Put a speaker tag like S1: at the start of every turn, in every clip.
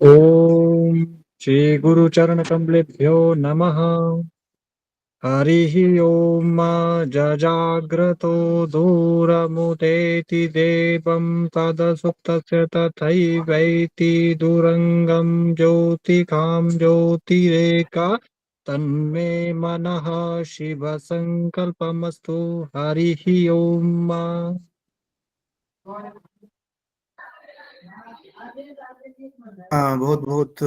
S1: ओम श्री गुरु चरण कमलेभ्यो नमः। हरिः ओम जजाग्रतो दूरमुदेति देवं तदसुप्तस्य तथैवैति दूरंगं ज्योतिकां ज्योतिरेका तन्मे मनः शिव संकल्पमस्तु। हरिः ओम।
S2: हाँ, बहुत बहुत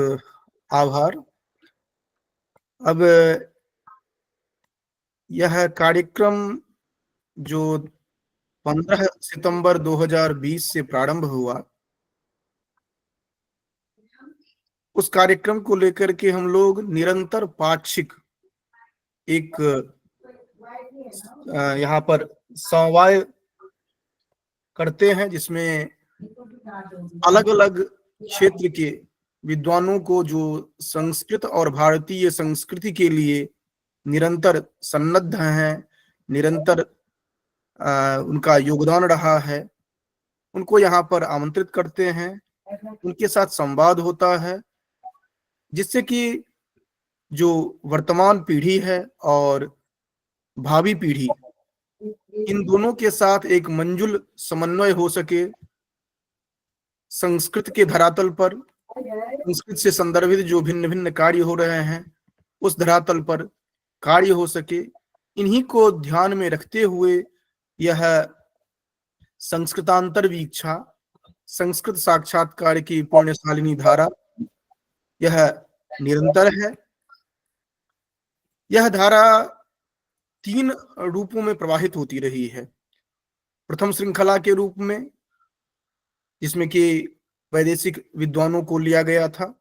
S2: आभार। अब यह कार्यक्रम जो 15 सितंबर 2020 से प्रारंभ हुआ, उस कार्यक्रम को लेकर के हम लोग निरंतर पाक्षिक एक यहाँ पर समवाय करते हैं, जिसमें अलग अलग क्षेत्र के विद्वानों को जो संस्कृत और भारतीय संस्कृति के लिए निरंतर सन्नद्ध हैं, निरंतर उनका योगदान रहा है, उनको यहाँ पर आमंत्रित करते हैं, उनके साथ संवाद होता है, जिससे कि जो वर्तमान पीढ़ी है और भावी पीढ़ी, इन दोनों के साथ एक मंजुल समन्वय हो सके। संस्कृत के धरातल पर, संस्कृत से संदर्भित जो भिन्न भिन्न कार्य हो रहे हैं, उस धरातल पर कार्य हो सके। इन्हीं को ध्यान में रखते हुए यह संस्कृतांतर वीक्षा, संस्कृत साक्षात्कार की पुण्यशालिनी धारा, यह निरंतर है। यह धारा 3 रूपों में प्रवाहित होती रही है। प्रथम श्रृंखला के रूप में, जिसमें कि वैदेशिक विद्वानों को लिया गया था।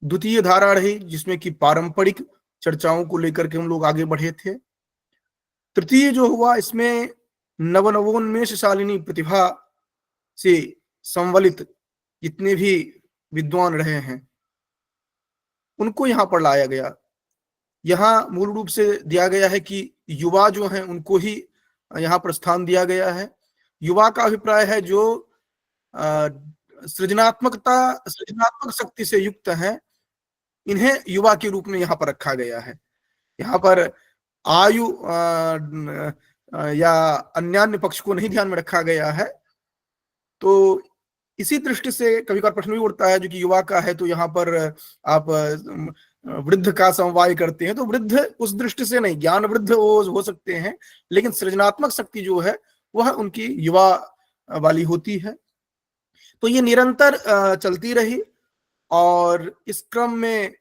S2: द्वितीय धारा रही, जिसमें कि पारंपरिक चर्चाओं को लेकर के हम लोग आगे बढ़े थे। तृतीय जो हुआ, इसमें नवोन्मेषशालिनी प्रतिभा से संवलित जितने भी विद्वान रहे हैं, उनको यहाँ पर लाया गया। यहाँ मूल रूप से दिया गया है कि युवा जो हैं उनको ही यहाँ पर स्थान दिया गया है। युवा का अभिप्राय है जो सृजनात्मक शक्ति से युक्त हैं, इन्हें युवा के रूप में यहाँ पर रखा गया है। यहाँ पर आयु या अन्य पक्ष को नहीं ध्यान में रखा गया है। तो इसी दृष्टि से कभी कभार प्रश्न भी उठता है जो कि युवा का है, तो यहाँ पर आप वृद्ध का समवाय करते हैं, तो वृद्ध उस दृष्टि से नहीं, ज्ञान वृद्ध वो हो सकते हैं, लेकिन सृजनात्मक शक्ति जो है वह उनकी युवा वाली होती है। तो ये निरंतर चलती रही, और इस क्रम में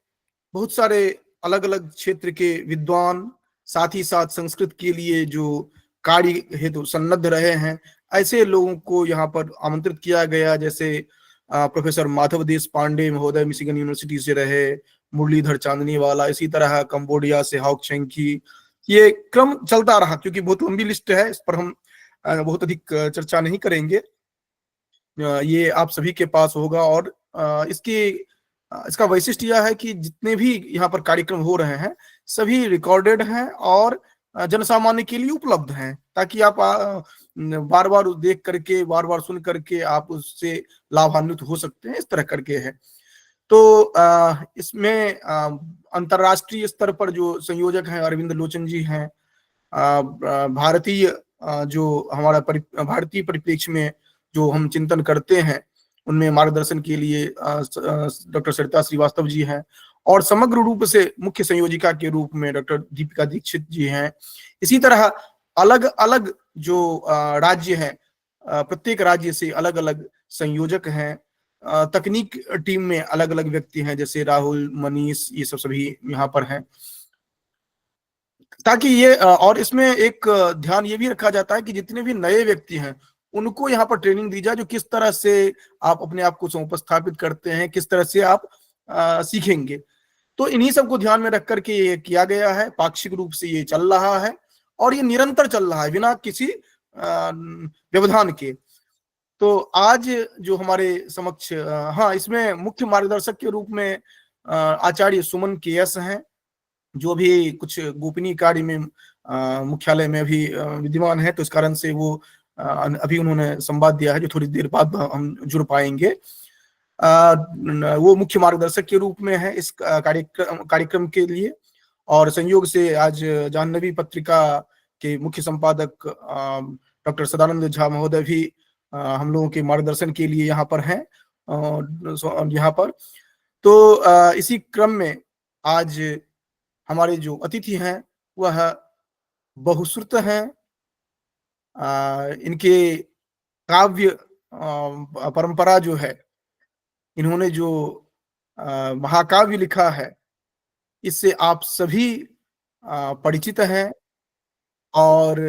S2: बहुत सारे अलग अलग क्षेत्र के विद्वान, साथ ही साथ संस्कृत के लिए जो कार्य हेतु सन्नद्ध रहे हैं, ऐसे लोगों को यहाँ पर आमंत्रित किया गया। जैसे प्रोफेसर माधव देश पांडे महोदय मिशिगन यूनिवर्सिटी से रहे, मुरलीधर चांदनी वाला, इसी तरह कंबोडिया से हाउक चेंकी। ये क्रम चलता रहा, क्योंकि बहुत लंबी लिस्ट है, इस पर हम बहुत अधिक चर्चा नहीं करेंगे। ये आप सभी के पास होगा, और इसका वैशिष्ट्य यह है कि जितने भी यहाँ पर कार्यक्रम हो रहे हैं सभी रिकॉर्डेड हैं और जनसामान्य के लिए उपलब्ध हैं, ताकि आप बार बार देख करके, बार बार सुन करके आप उससे लाभान्वित हो सकते हैं। इस तरह करके है। तो इसमें अंतर्राष्ट्रीय स्तर पर जो संयोजक हैं अरविंद लोचन जी हैं। भारतीय जो हमारा भारतीय परिप्रेक्ष्य में जो हम चिंतन करते हैं, उनमें मार्गदर्शन के लिए डॉक्टर सरिता श्रीवास्तव जी हैं, और समग्र रूप से मुख्य संयोजिका के रूप में डॉक्टर दीपिका दीक्षित जी हैं। इसी तरह अलग अलग जो राज्य हैं, प्रत्येक राज्य से अलग अलग संयोजक हैं। तकनीक टीम में अलग अलग व्यक्ति हैं, जैसे राहुल, मनीष, ये सब सभी यहाँ पर हैं, ताकि ये और इसमें एक ध्यान ये भी रखा जाता है कि जितने भी नए व्यक्ति हैं उनको यहाँ पर ट्रेनिंग दी जाए, जो किस तरह से आप अपने आप को उपस्थापित करते हैं, किस तरह से आप सीखेंगे। तो इन्हीं सबको ध्यान में रख करके ये किया गया है। पाक्षिक रूप से ये चल रहा है, और ये निरंतर चल रहा है बिना किसी व्यवधान के। तो आज जो हमारे समक्ष, हाँ, इसमें मुख्य मार्गदर्शक के रूप में आचार्य सुमन केएस हैं, जो भी कुछ गोपनीय कार्य में मुख्यालय में भी विद्यमान है, तो इस कारण से वो अभी उन्होंने संवाद दिया है, जो थोड़ी देर बाद हम जुड़ पाएंगे। वो मुख्य मार्गदर्शक के रूप में है इस कार्यक्रम के लिए। और संयोग से आज जाह्नवी पत्रिका के मुख्य संपादक डॉक्टर सदानंद झा महोदय भी हम लोगों के मार्गदर्शन के लिए यहाँ पर हैं। यहाँ पर तो इसी क्रम में आज हमारे जो अतिथि हैं वह बहुश्रुत हैं। इनके काव्य परंपरा जो है, इन्होंने जो महाकाव्य लिखा है, इससे आप सभी परिचित हैं। और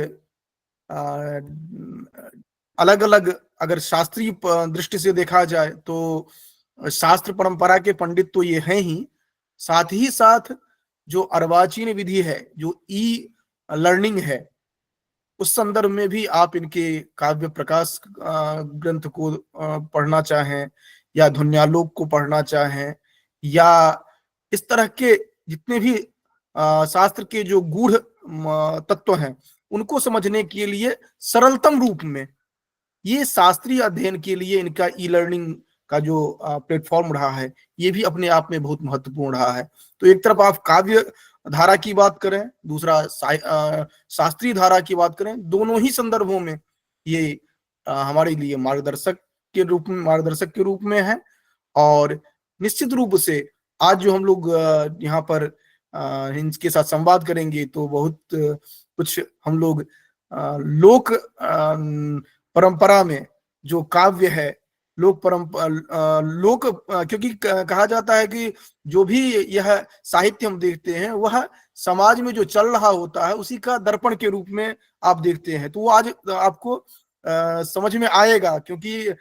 S2: अलग अलग अगर शास्त्रीय दृष्टि से देखा जाए तो शास्त्र परंपरा के पंडित तो ये हैं ही साथ जो अर्वाचीन विधि है, जो ई लर्निंग है, उस संदर्भ में भी आप इनके काव्य प्रकाश ग्रंथ को पढ़ना चाहें या ध्वन्यालोक को पढ़ना चाहें या इस तरह के जितने भी शास्त्र के जो गूढ़ तत्व हैं उनको समझने के लिए सरलतम रूप में ये शास्त्रीय अध्ययन के लिए इनका ई लर्निंग का जो प्लेटफॉर्म रहा है, ये भी अपने आप में बहुत महत्वपूर्ण रहा है। तो एक तरफ आप काव्य धारा की बात करें, दूसरा शास्त्रीय धारा की बात करें, दोनों ही संदर्भों में ये हमारे लिए मार्गदर्शक के रूप में है। और निश्चित रूप से आज जो हम लोग यहाँ पर इनके साथ संवाद करेंगे तो बहुत कुछ हम लोग लोक परंपरा में जो काव्य है, क्योंकि कहा जाता है कि जो भी यह साहित्य हम देखते हैं वह समाज में जो चल रहा होता है उसी का दर्पण के रूप में आप देखते हैं। तो वो आज आपको समझ में आएगा, क्योंकि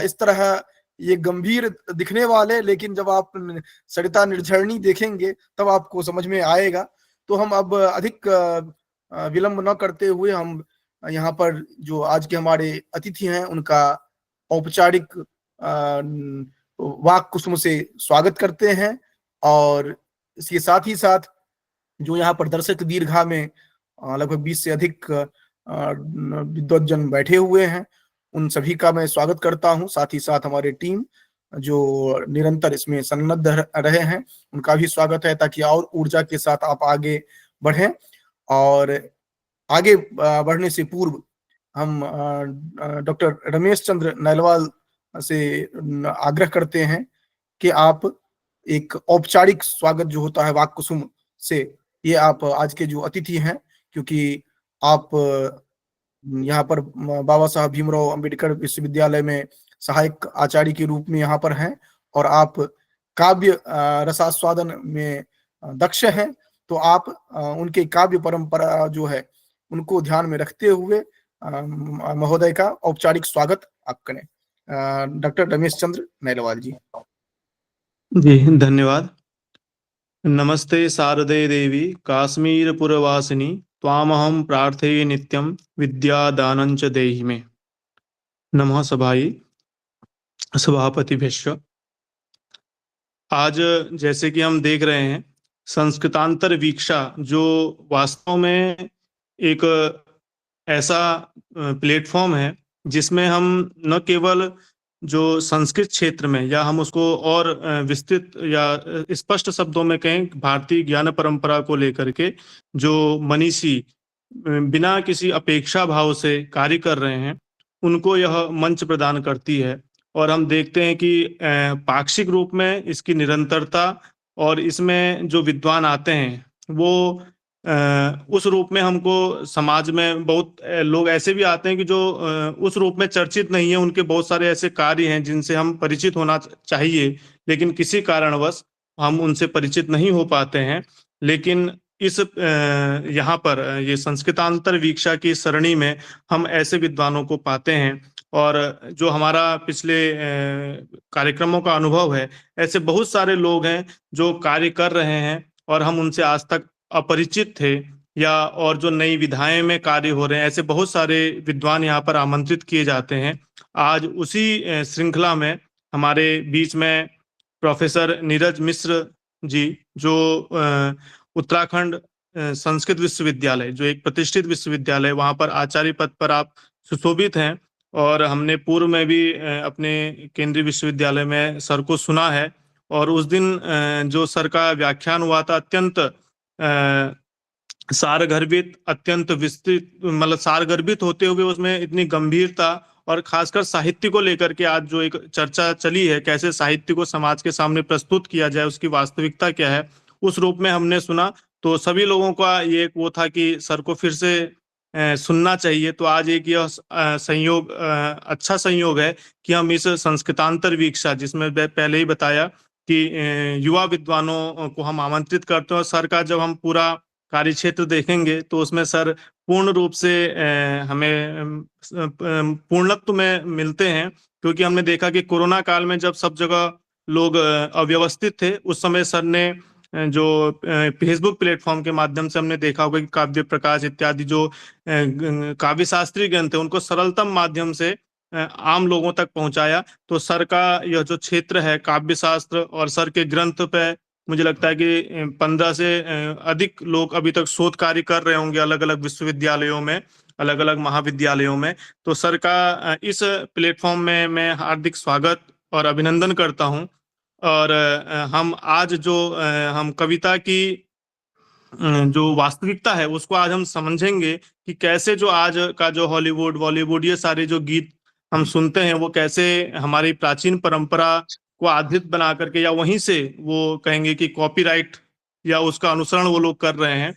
S2: इस तरह ये गंभीर दिखने वाले, लेकिन जब आप सरिता निर्झरणी देखेंगे तब आपको समझ में आएगा। तो हम अब अधिक विलंब न करते हुए हम यहाँ पर जो आज के हमारे अतिथि हैं उनका औपचारिक वाक कुसुम से स्वागत करते हैं। और इसके साथ ही साथ जो यहाँ पर दर्शक दीर्घा में लगभग 20 से अधिक विद्वज्जन बैठे हुए हैं, उन सभी का मैं स्वागत करता हूं। साथ ही साथ हमारे टीम जो निरंतर इसमें संलग्न रहे हैं उनका भी स्वागत है, ताकि और ऊर्जा के साथ आप आगे बढ़ें। और आगे बढ़ने से पूर्व हम डॉक्टर रमेश चंद्र नैलवाल से आग्रह करते हैं कि आप एक औपचारिक स्वागत जो होता है वाक कुसुम से, ये आप आज के जो अतिथि हैं, क्योंकि आप यहाँ पर बाबा साहब भीमराव अंबेडकर विश्वविद्यालय में सहायक आचार्य के रूप में यहाँ पर हैं और आप काव्य रसास्वादन में दक्ष हैं, तो आप उनके काव्य परंपरा जो है उनको ध्यान में रखते हुए महोदय का औपचारिक स्वागत आप करें। डॉक्टर रमेश चंद्र नैलवाल जी।
S3: जी धन्यवाद। नमस्ते शारदे देवी काश्मीरपुरवासिनी त्वामहं प्रार्थये नित्यं विद्यादानं च देहि मे। नमः सभायै सभापतिभ्यश्च। आज जैसे कि हम देख रहे हैं, संस्कृतांतर वीक्षा जो वास्तव में एक ऐसा प्लेटफॉर्म है जिसमें हम न केवल जो संस्कृत क्षेत्र में, या हम उसको और विस्तृत या स्पष्ट शब्दों में कहें, भारतीय ज्ञान परंपरा को लेकर के जो मनीषी बिना किसी अपेक्षा भाव से कार्य कर रहे हैं उनको यह मंच प्रदान करती है। और हम देखते हैं कि पाक्षिक रूप में इसकी निरंतरता और इसमें जो विद्वान आते हैं वो उस रूप में हमको समाज में बहुत लोग ऐसे भी आते हैं कि जो उस रूप में चर्चित नहीं है, उनके बहुत सारे ऐसे कार्य हैं जिनसे हम परिचित होना चाहिए, लेकिन किसी कारणवश हम उनसे परिचित नहीं हो पाते हैं। लेकिन इस यहाँ पर ये संस्कृतांतर वीक्षा की सरणी में हम ऐसे विद्वानों को पाते हैं। और जो हमारा पिछले कार्यक्रमों का अनुभव है, ऐसे बहुत सारे लोग हैं जो कार्य कर रहे हैं और हम उनसे आज तक अपरिचित थे, या और जो नई विधाएं में कार्य हो रहे हैं, ऐसे बहुत सारे विद्वान यहाँ पर आमंत्रित किए जाते हैं। आज उसी श्रृंखला में हमारे बीच में प्रोफेसर नीरज मिश्र जी, जो उत्तराखंड संस्कृत विश्वविद्यालय, जो एक प्रतिष्ठित विश्वविद्यालय, वहां पर आचार्य पद पर आप सुशोभित हैं, और हमने पूर्व में भी अपने केंद्रीय विश्वविद्यालय में सर को सुना है। और उस दिन जो सर का व्याख्यान हुआ था अत्यंत सारगर्भित, अत्यंत विस्तृत, मतलब सारगर्भित होते हुए उसमें इतनी गंभीरता और खासकर साहित्य को लेकर के आज जो एक चर्चा चली है, कैसे साहित्य को समाज के सामने प्रस्तुत किया जाए, उसकी वास्तविकता क्या है, उस रूप में हमने सुना। तो सभी लोगों का ये एक वो था कि सर को फिर से सुनना चाहिए। तो आज एक यह संयोग, अच्छा संयोग है कि हम इस संस्कृतांतर वीक्षा, जिसमें पहले ही बताया कि युवा विद्वानों को हम आमंत्रित करते हैं, और सर का जब हम पूरा कार्य क्षेत्र देखेंगे तो उसमें सर पूर्ण रूप से हमें पूर्णत्व में मिलते हैं। क्योंकि हमने देखा कि कोरोना काल में जब सब जगह लोग अव्यवस्थित थे, उस समय सर ने जो फेसबुक प्लेटफॉर्म के माध्यम से हमने देखा होगा कि काव्य प्रकाश इत्यादि जो काव्य शास्त्रीय ग्रंथ है उनको सरलतम माध्यम से आम लोगों तक पहुंचाया। तो सर का यह जो क्षेत्र है काव्य शास्त्र और सर के ग्रंथ पे मुझे लगता है कि 15 से अधिक लोग अभी तक शोध कार्य कर रहे होंगे अलग अलग विश्वविद्यालयों में, अलग अलग महाविद्यालयों में। तो सर का इस प्लेटफॉर्म में मैं हार्दिक स्वागत और अभिनंदन करता हूं। और हम आज जो हम कविता की जो वास्तविकता है उसको आज हम समझेंगे कि कैसे जो आज का जो हॉलीवुड बॉलीवुड ये सारे जो गीत हम सुनते हैं वो कैसे हमारी प्राचीन परंपरा को आधृत बना करके, या वहीं से वो कहेंगे कि कॉपीराइट या उसका अनुसरण वो लोग कर रहे हैं।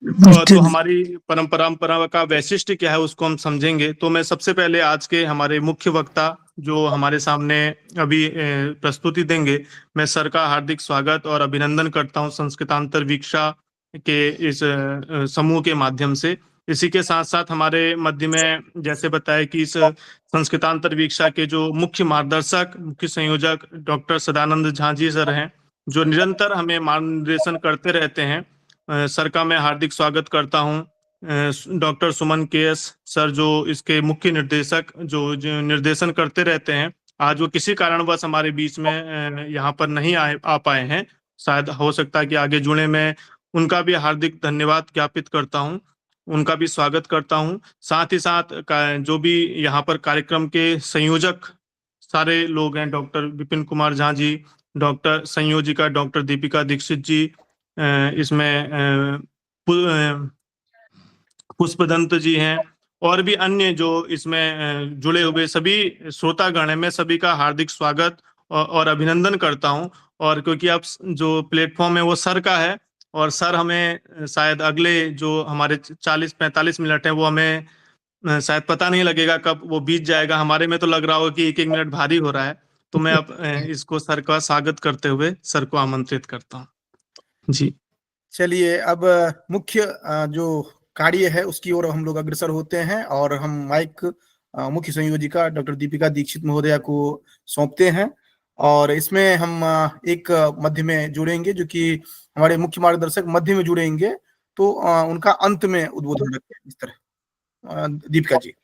S3: तो हमारी परंपरा का वैशिष्ट्य क्या है उसको हम समझेंगे। तो मैं सबसे पहले आज के हमारे मुख्य वक्ता जो हमारे सामने अभी प्रस्तुति देंगे, मैं सर का हार्दिक स्वागत और अभिनंदन करता हूं संस्कृतांतर वीक्षा के इस समूह के माध्यम से। इसी के साथ साथ हमारे मध्य में जैसे बताया कि इस संस्कृतांतर वीक्षा के जो मुख्य मार्गदर्शक, मुख्य संयोजक डॉक्टर सदानंद झा जी सर हैं, जो निरंतर हमें मार्गदर्शन करते रहते हैं। सर का मैं हार्दिक स्वागत करता हूं। डॉक्टर सुमन केएस सर जो इसके मुख्य निर्देशक जो निर्देशन करते रहते हैं, आज वो किसी कारणवश हमारे बीच में यहाँ पर नहीं आ पाए हैं, शायद हो सकता है कि आगे जुड़े। मैं उनका भी हार्दिक धन्यवाद ज्ञापित करता हूं, उनका भी स्वागत करता हूं। साथ ही साथ जो भी यहाँ पर कार्यक्रम के संयोजक सारे लोग हैं, doctor Vipin Kumar Jha ji, doctor संयोजिका doctor Deepika Dixit जी, इसमें पुष्पदंत जी हैं, और भी अन्य जो इसमें जुड़े हुए सभी श्रोतागण हैं, मैं सभी का हार्दिक स्वागत और अभिनंदन करता हूं। और क्योंकि अब जो प्लेटफॉर्म है वो सर का है, और सर हमें शायद अगले जो हमारे 40-45 मिनट है वो हमें शायद पता नहीं लगेगा कब वो बीत जाएगा। हमारे में तो लग रहा हो कि एक एक मिनट भारी हो रहा है। तो मैं अब इसको सर का स्वागत करते हुए सर को आमंत्रित करता हूँ जी।
S2: चलिए, अब मुख्य जो कार्य है उसकी ओर हम लोग अग्रसर होते हैं, और हम माइक मुख्य संयोजिका डॉक्टर दीपिका दीक्षित महोदया को सौंपते हैं। और इसमें हम एक मध्य में जुड़ेंगे, जो कि हमारे मुख्य मार्गदर्शक मध्य में जुड़ेंगे, तो उनका अंत में उद्बोधन रखते हैं इस तरह। दीपिका जी।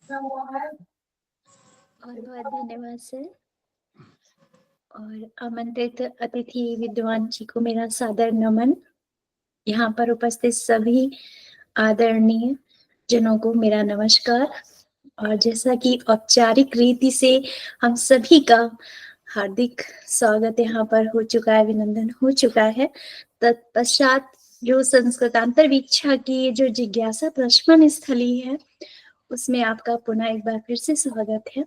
S4: बहुत बहुत धन्यवाद सर, और आमंत्रित अतिथि विद्वान जी को मेरा सादर नमन। यहाँ पर उपस्थित सभी आदरणीय जनों को मेरा नमस्कार। और जैसा कि औपचारिक रीति से हम सभी का हार्दिक स्वागत यहाँ पर हो चुका है, अभिनंदन हो चुका है, तत्पश्चात जो संस्कृतांतर वीक्षा की जो जिज्ञासा प्रश्न स्थली है उसमें आपका पुनः एक बार फिर से स्वागत है।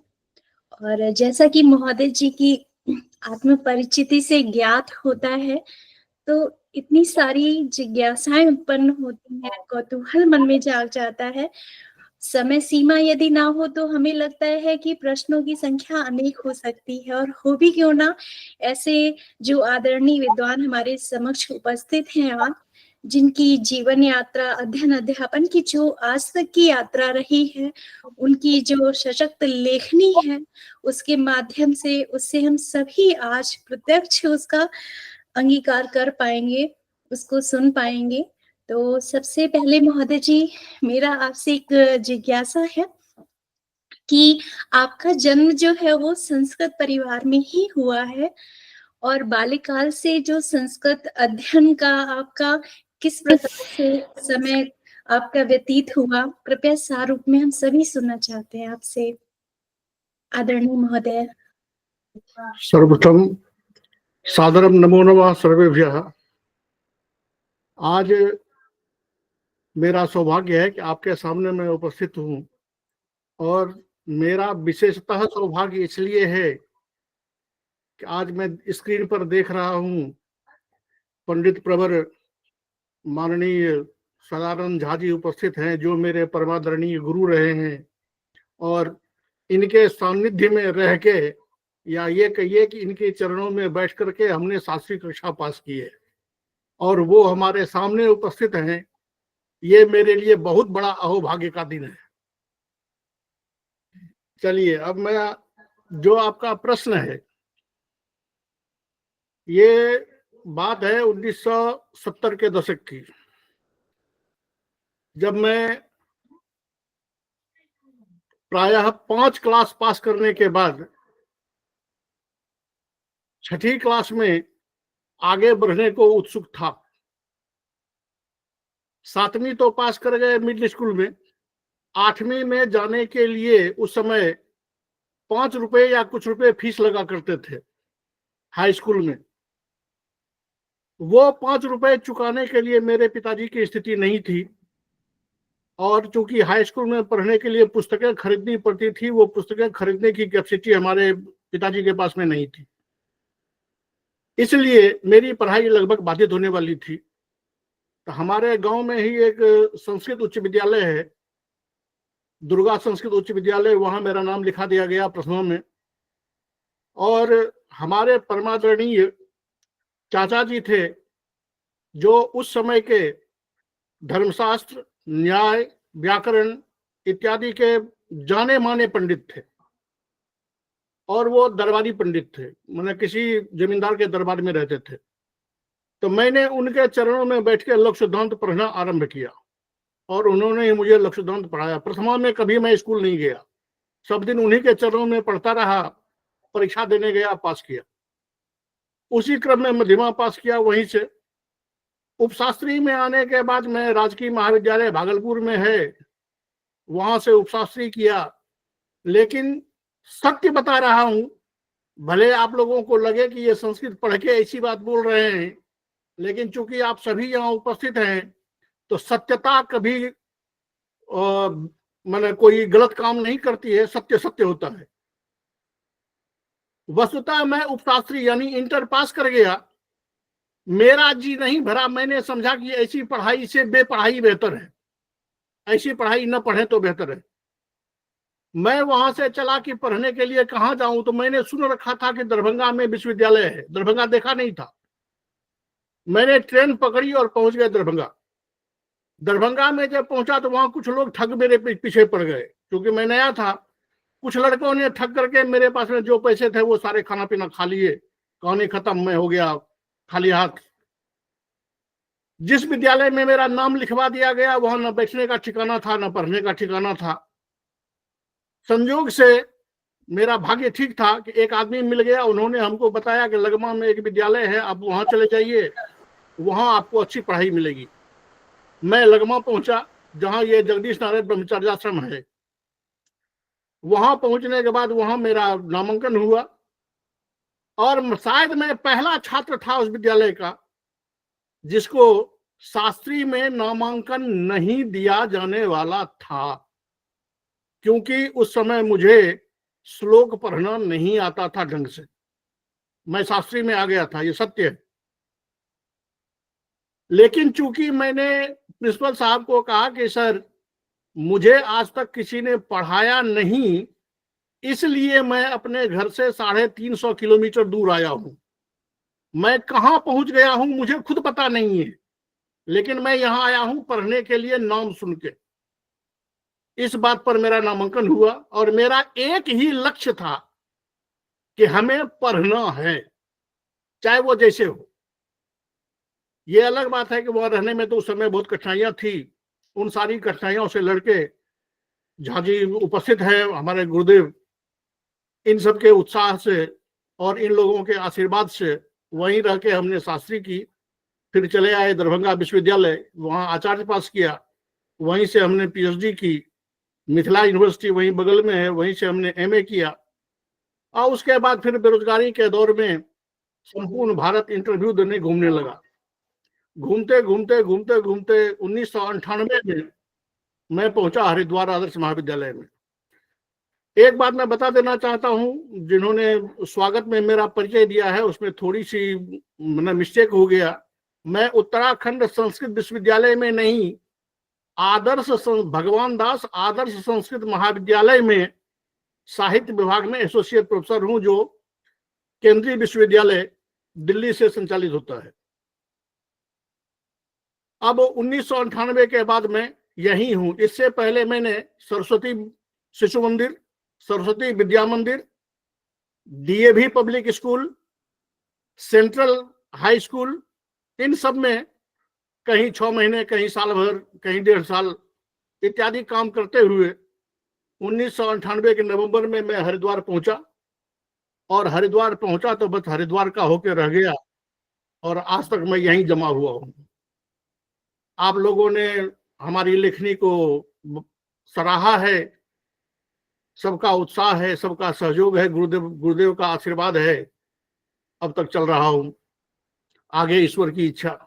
S4: और जैसा कि महोदय जी की आत्म परिचिति से ज्ञात होता है, तो इतनी सारी जिज्ञासाएं उत्पन्न होती हैं, कौतूहल मन में जाग जाता है। समय सीमा यदि ना हो तो हमें लगता है कि प्रश्नों की संख्या अनेक हो सकती है, और हो भी क्यों ना, ऐसे जो आदरणीय विद्वान हमारे समक्ष उपस्थित हैं आज, जिनकी जीवन यात्रा, अध्ययन अध्यापन की जो आज तक की यात्रा रही है, उनकी जो सशक्त लेखनी है, उसके माध्यम से उससे हम सभी आज प्रत्यक्ष उसका अंगीकार कर पाएंगे, उसको सुन पाएंगे। तो सबसे पहले महोदय जी, मेरा आपसे एक जिज्ञासा है कि आपका जन्म जो है वो संस्कृत परिवार में ही हुआ है, और बाल्यकाल से जो संस्कृत अध्ययन का आपका किस प्रकार से समय आपका व्यतीत हुआ, कृपया सार रूप में हम सभी सुनना चाहते हैं आपसे, आदरणीय महोदय।
S5: सर्वप्रथम सादरम नमो नमः सर्वेभ्यः। आज मेरा सौभाग्य है कि आपके सामने मैं उपस्थित हूँ, और मेरा विशेषतः सौभाग्य इसलिए है कि आज मैं स्क्रीन पर देख रहा हूँ पंडित प्रवर माननीय सदानंद झा जी उपस्थित हैं, जो मेरे परमादरणीय गुरु रहे हैं, और इनके सानिध्य में रह के, या ये कहिए कि इनके चरणों में बैठ करके हमने शास्त्रीय कक्षा पास की है, और वो हमारे सामने उपस्थित हैं। ये मेरे लिए बहुत बड़ा अहोभाग्य का दिन है। चलिए, अब मैं, जो आपका प्रश्न है, ये बात है 1970 के दशक की, जब मैं प्रायः 5 क्लास पास करने के बाद 6ठी क्लास में आगे बढ़ने को उत्सुक था। 7वीं तो पास कर गए मिडिल स्कूल में, 8वीं में जाने के लिए उस समय 5 रुपए या कुछ रुपए फीस लगा करते थे हाई स्कूल में। वो 5 रुपए चुकाने के लिए मेरे पिताजी की स्थिति नहीं थी, और चूंकि हाई स्कूल में पढ़ने के लिए पुस्तकें खरीदनी पड़ती थी, वो पुस्तकें खरीदने की कैपेसिटी हमारे पिताजी के पास में नहीं थी। इसलिए मेरी पढ़ाई लगभग बाधित होने वाली थी। तो हमारे गांव में ही एक संस्कृत उच्च विद्यालय है, दुर्गा संस्कृत उच्च विद्यालय, वहां मेरा नाम लिखा दिया गया प्रथमा में। और हमारे परमादरणीय चाचा जी थे, जो उस समय के धर्मशास्त्र, न्याय, व्याकरण इत्यादि के जाने माने पंडित थे, और वो दरबारी पंडित थे, मतलब किसी जमींदार के दरबार में रहते थे। तो मैंने उनके चरणों में बैठ के लक्ष्य सिद्धांत पढ़ना आरंभ किया, और उन्होंने ही मुझे लक्ष्य सिद्धांत पढ़ाया। प्रथमा में कभी मैं स्कूल नहीं गया, सब दिन उन्हीं के चरणों में पढ़ता रहा, परीक्षा देने गया, पास किया। उसी क्रम में मध्यमा पास किया। वहीं से उपशास्त्री में आने के बाद मैं राजकीय महाविद्यालय भागलपुर में है, वहां से उपशास्त्री किया। लेकिन सत्य बता रहा हूं, भले आप लोगों को लगे कि ये संस्कृत पढ़ के ऐसी बात बोल रहे हैं, लेकिन चूंकि आप सभी यहाँ उपस्थित हैं, तो सत्यता कभी मैंने कोई गलत काम नहीं करती है, सत्य सत्य होता है। वस्तुतः मैं उपशास्त्री यानी इंटर पास कर गया, मेरा जी नहीं भरा। मैंने समझा कि ऐसी पढ़ाई से बेपढ़ाई बेहतर है, ऐसी पढ़ाई न पढ़े तो बेहतर है। मैं वहां से चला कि पढ़ने के लिए कहाँ जाऊं, तो मैंने सुन रखा था कि दरभंगा में विश्वविद्यालय है, दरभंगा देखा नहीं था। मैंने ट्रेन पकड़ी और पहुंच गए दरभंगा। दरभंगा में जब पहुंचा तो वहां कुछ लोग ठग मेरे पीछे पड़ गए, क्योंकि मैं नया था। कुछ लड़कों ने ठग करके मेरे पास में जो पैसे थे वो सारे खाना पीना खा लिए। कहानी खत्म, मैं हो गया खाली हाथ। जिस विद्यालय में मेरा नाम लिखवा दिया गया, वहां न बैठने का ठिकाना था, न पढ़ने का ठिकाना था। संयोग से मेरा भाग्य ठीक था कि एक आदमी मिल गया, उन्होंने हमको बताया कि लगमा में एक विद्यालय है, आप वहां चले जाइए, वहां आपको अच्छी पढ़ाई मिलेगी। मैं लगमा पहुंचा, जहां ये जगदीश नारायण ब्रह्मचर्याश्रम है। वहां पहुंचने के बाद वहां मेरा नामांकन हुआ, और शायद मैं पहला छात्र था उस विद्यालय का जिसको शास्त्री में नामांकन नहीं दिया जाने वाला था, क्योंकि उस समय मुझे श्लोक पढ़ना नहीं आता था ढंग से। मैं शास्त्री में आ गया था, ये सत्य है। लेकिन चूंकि मैंने प्रिंसिपल साहब को कहा कि सर, मुझे आज तक किसी ने पढ़ाया नहीं, इसलिए मैं अपने घर से 350 किलोमीटर दूर आया हूं। मैं कहां पहुंच गया हूं मुझे खुद पता नहीं है, लेकिन मैं यहां आया हूं पढ़ने के लिए, नाम सुन के। इस बात पर मेरा नामांकन हुआ, और मेरा एक ही लक्ष्य था कि हमें पढ़ना है, चाहे वो जैसे हो। ये अलग बात है कि वहां रहने में तो उस समय बहुत कठिनाइयां थी। उन सारी कठिनाइयों से लड़के झा जी उपस्थित है, हमारे गुरुदेव, इन सब के उत्साह से और इन लोगों के आशीर्वाद से वहीं रह के हमने शास्त्री की। फिर चले आए दरभंगा विश्वविद्यालय, वहां आचार्य पास किया। वहीं से हमने पीएचडी की, मिथिला यूनिवर्सिटी वहीं बगल में है, वहीं से हमने एमए किया। और उसके बाद फिर बेरोजगारी के दौर में संपूर्ण भारत इंटरव्यू देने घूमने लगा। घूमते घूमते घूमते घूमते 1998 में मैं पहुंचा हरिद्वार आदर्श महाविद्यालय में। एक बात मैं बता देना चाहता हूं, जिन्होंने स्वागत में मेरा परिचय दिया है उसमें थोड़ी सी मिस्टेक हो गया। मैं उत्तराखंड संस्कृत विश्वविद्यालय में नहीं, भगवान दास आदर्श संस्कृत महाविद्यालय में साहित्य विभाग में एसोसिएट प्रोफेसर हूं, जो केंद्रीय विश्वविद्यालय दिल्ली से संचालित होता है। अब 1998 के बाद मैं यही हूं। इससे पहले मैंने सरस्वती शिशु मंदिर, Saraswati Vidya Mandir, DAV public school, central high school, इन सब में कहीं 6 महीने, कहीं साल भर, कहीं 1.5 साल इत्यादि काम करते हुए 1998 के नवंबर में मैं हरिद्वार पहुंचा। और हरिद्वार पहुंचा तो बस हरिद्वार का होकर रह गया, और आज तक मैं यहीं जमा हुआ हूं। आप लोगों ने हमारी लेखनी को सराहा है, सबका उत्साह है, सबका सहयोग है, गुरुदेव का आशीर्वाद है, अब तक चल रहा हूं, आगे ईश्वर की इच्छा।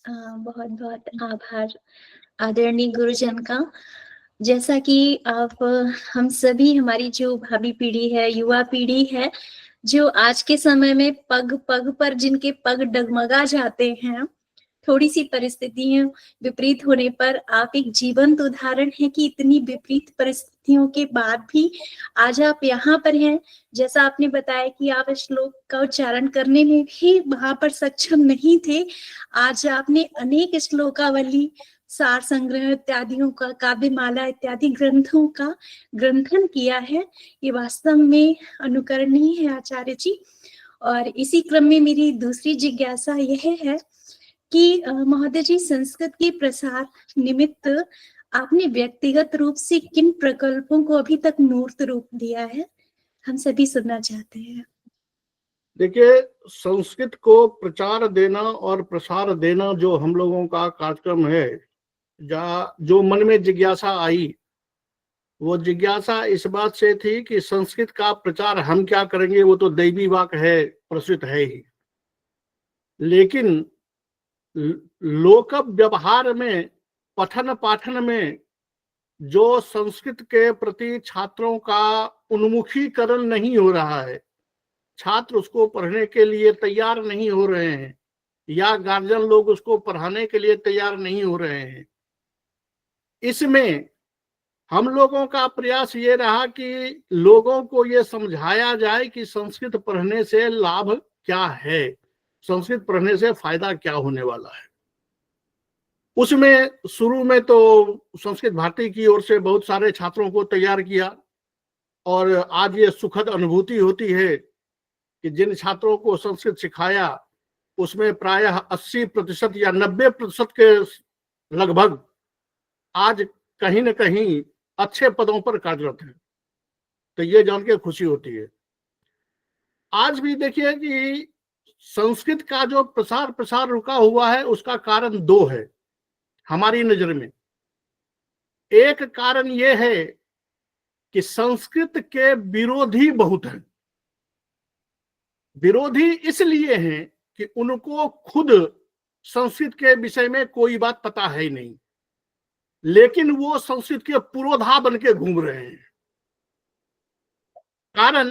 S4: बहुत बहुत आभार आदरणीय गुरुजन का। जैसा कि आप हम सभी, हमारी जो भावी पीढ़ी है, युवा पीढ़ी है, जो आज के समय में पग पग पर जिनके पग डगमगा जाते हैं, थोड़ी सी परिस्थितियां विपरीत होने पर आप एक जीवंत उदाहरण है कि इतनी विपरीत परिस्थितियों के बाद भी आज आप यहाँ पर हैं। जैसा आपने बताया कि आप श्लोक का उच्चारण करने में भी वहां पर सक्षम नहीं थे, आज आपने अनेक श्लोकावली, सार संग्रह इत्यादियों का, काव्यमाला इत्यादि ग्रंथों का ग्रंथन किया है। ये वास्तव में अनुकरणीय है आचार्य जी। और इसी क्रम में मेरी दूसरी जिज्ञासा यह है कि महोदय जी, संस्कृत के प्रसार निमित्त आपने व्यक्तिगत रूप से किन प्रकल्पों को अभी तक मूर्त रूप दिया है, हम सभी सुनना चाहते हैं।
S5: देखिए, संस्कृत को प्रचार देना और प्रसार देना जो हम लोगों का कार्यक्रम है, जो मन में जिज्ञासा आई, वो जिज्ञासा इस बात से थी कि संस्कृत का प्रचार हम क्या करेंगे, वो तो दैवी वाक है, प्रसूत है ही, लेकिन लोक व्यवहार में, पठन पाठन में जो संस्कृत के प्रति छात्रों का उन्मुखीकरण नहीं हो रहा है, छात्र उसको पढ़ने के लिए तैयार नहीं हो रहे हैं, या गार्जियन लोग उसको पढ़ाने के लिए तैयार नहीं हो रहे हैं, इसमें हम लोगों का प्रयास ये रहा कि लोगों को ये समझाया जाए कि संस्कृत पढ़ने से लाभ क्या है, संस्कृत पढ़ने से फायदा क्या होने वाला है। उसमें शुरू में तो संस्कृत भारती की ओर से बहुत सारे छात्रों को तैयार किया, और आज ये सुखद अनुभूति होती है कि जिन छात्रों को संस्कृत सिखाया उसमें प्रायः 80% या 90% के लगभग आज कहीं न कहीं अच्छे पदों पर कार्यरत हैं। तो ये जान के खुशी होती है। आज भी देखिए कि संस्कृत का जो प्रसार रुका हुआ है, उसका कारण 2 है हमारी नजर में। एक कारण यह है कि संस्कृत के विरोधी बहुत हैं। विरोधी इसलिए हैं कि उनको खुद संस्कृत के विषय में कोई बात पता है ही नहीं, लेकिन वो संस्कृत के पुरोधा बन के घूम रहे हैं। कारण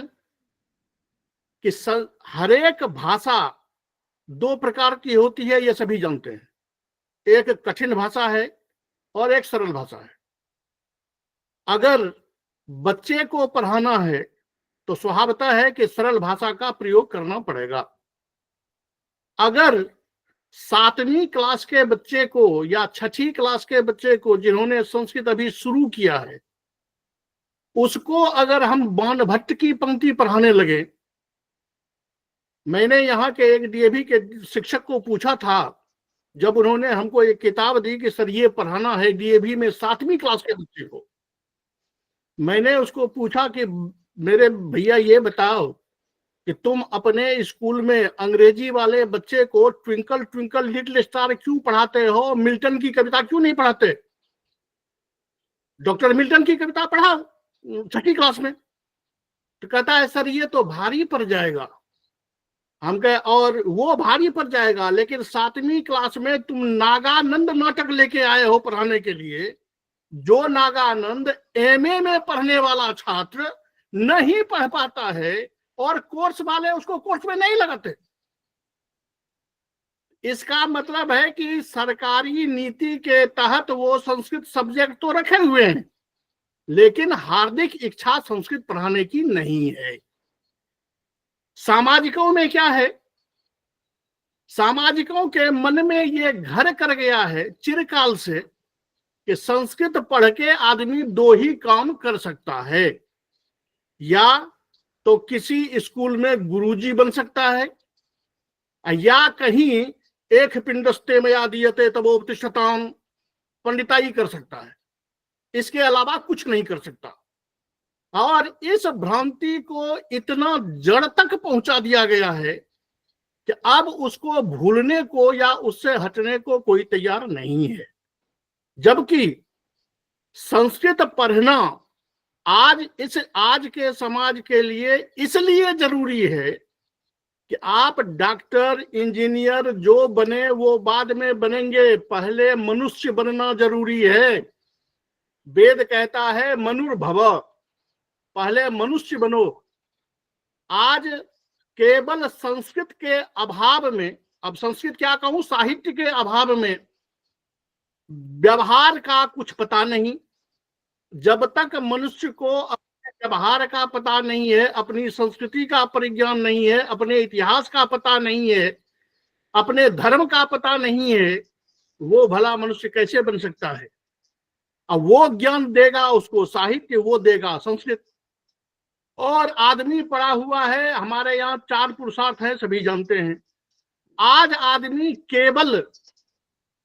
S5: कि हरेक भाषा 2 प्रकार की होती है, ये सभी जानते हैं। एक कठिन भाषा है और एक सरल भाषा है। अगर बच्चे को पढ़ाना है तो स्वभावतः है कि सरल भाषा का प्रयोग करना पड़ेगा। अगर 7वीं क्लास के बच्चे को या 6ठी क्लास के बच्चे को, जिन्होंने संस्कृत अभी शुरू किया है, उसको अगर हम बाण भट्ट की पंक्ति पढ़ाने लगे, मैंने यहाँ के एक डीएवी के शिक्षक को पूछा था, जब उन्होंने हमको एक किताब दी कि सर ये पढ़ाना है डीएवी में 7वीं क्लास के बच्चे को, मैंने उसको पूछा कि मेरे भैया ये बताओ कि तुम अपने स्कूल में अंग्रेजी वाले बच्चे को ट्विंकल ट्विंकल लिटिल स्टार क्यों पढ़ाते हो, मिल्टन की कविता क्यों नहीं पढ़ाते? डॉक्टर मिल्टन की कविता पढ़ा 6ठी क्लास में। तो कहता है सर ये तो भारी पड़ जाएगा। हम कहे और वो भारी पड़ जाएगा, लेकिन 7वीं क्लास में तुम नागानंद नाटक लेके आए हो पढ़ाने के लिए, जो नागानंद एमए में पढ़ने वाला छात्र नहीं पढ़ पाता है और कोर्स वाले उसको कोर्स में नहीं लगाते। इसका मतलब है कि सरकारी नीति के तहत वो संस्कृत सब्जेक्ट तो रखे हुए हैं, लेकिन हार्दिक इच्छा संस्कृत पढ़ाने की नहीं है। सामाजिकों में क्या है? सामाजिकों के मन में ये घर कर गया है चिरकाल से कि संस्कृत पढ़ के आदमी 2 ही काम कर सकता है, या तो किसी स्कूल में गुरुजी बन सकता है, या कहीं एक पिंडस्ते में आदीयते तबोपतिष्ठताम पंडिताई कर सकता है। इसके अलावा कुछ नहीं कर सकता। और इस भ्रांति को इतना जड़ तक पहुंचा दिया गया है कि अब उसको भूलने को या उससे हटने को कोई तैयार नहीं है। जबकि संस्कृत पढ़ना आज के समाज के लिए इसलिए जरूरी है कि आप डॉक्टर इंजीनियर जो बने वो बाद में बनेंगे, पहले मनुष्य बनना जरूरी है। वेद कहता है मनुर्भव, पहले मनुष्य बनो। आज केवल संस्कृत के अभाव में, अब संस्कृत क्या कहूं, साहित्य के अभाव में व्यवहार का कुछ पता नहीं। जब तक मनुष्य को अपने व्यवहार का पता नहीं है, अपनी संस्कृति का परिज्ञान नहीं है, अपने इतिहास का पता नहीं है, अपने धर्म का पता नहीं है, वो भला मनुष्य कैसे बन सकता है? अब वो ज्ञान देगा उसको साहित्य, वो देगा संस्कृत। और आदमी पढ़ा हुआ है, हमारे यहाँ 4 पुरुषार्थ है, सभी जानते हैं। आज आदमी केवल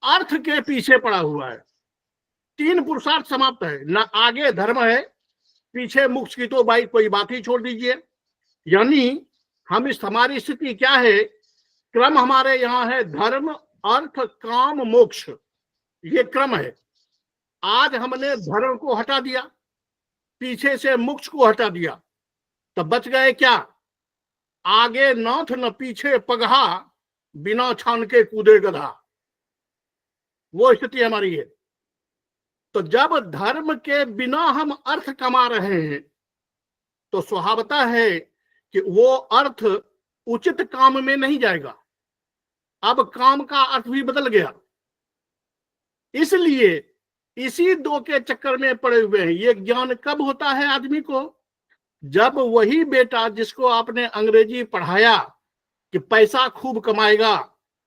S5: अर्थ के पीछे पड़ा हुआ है। 3 पुरुषार्थ समाप्त है, ना आगे धर्म है, पीछे मोक्ष की तो भाई कोई बात ही छोड़ दीजिए। यानी हमारी स्थिति क्या है? क्रम हमारे यहाँ है धर्म अर्थ काम मोक्ष, ये क्रम है। आज हमने धर्म को हटा दिया, पीछे से मोक्ष को हटा दिया, तो बच गए क्या? आगे नाथ न पीछे पगहा, बिना छान के कूदे गधा। वो स्थिति हमारी है। तो जब धर्म के बिना हम अर्थ कमा रहे हैं तो स्वभावता है कि वो अर्थ उचित काम में नहीं जाएगा। अब काम का अर्थ भी बदल गया। इसलिए इसी 2 के चक्कर में पड़े हुए हैं। ये ज्ञान कब होता है आदमी को? जब वही बेटा जिसको आपने अंग्रेजी पढ़ाया कि पैसा खूब कमाएगा,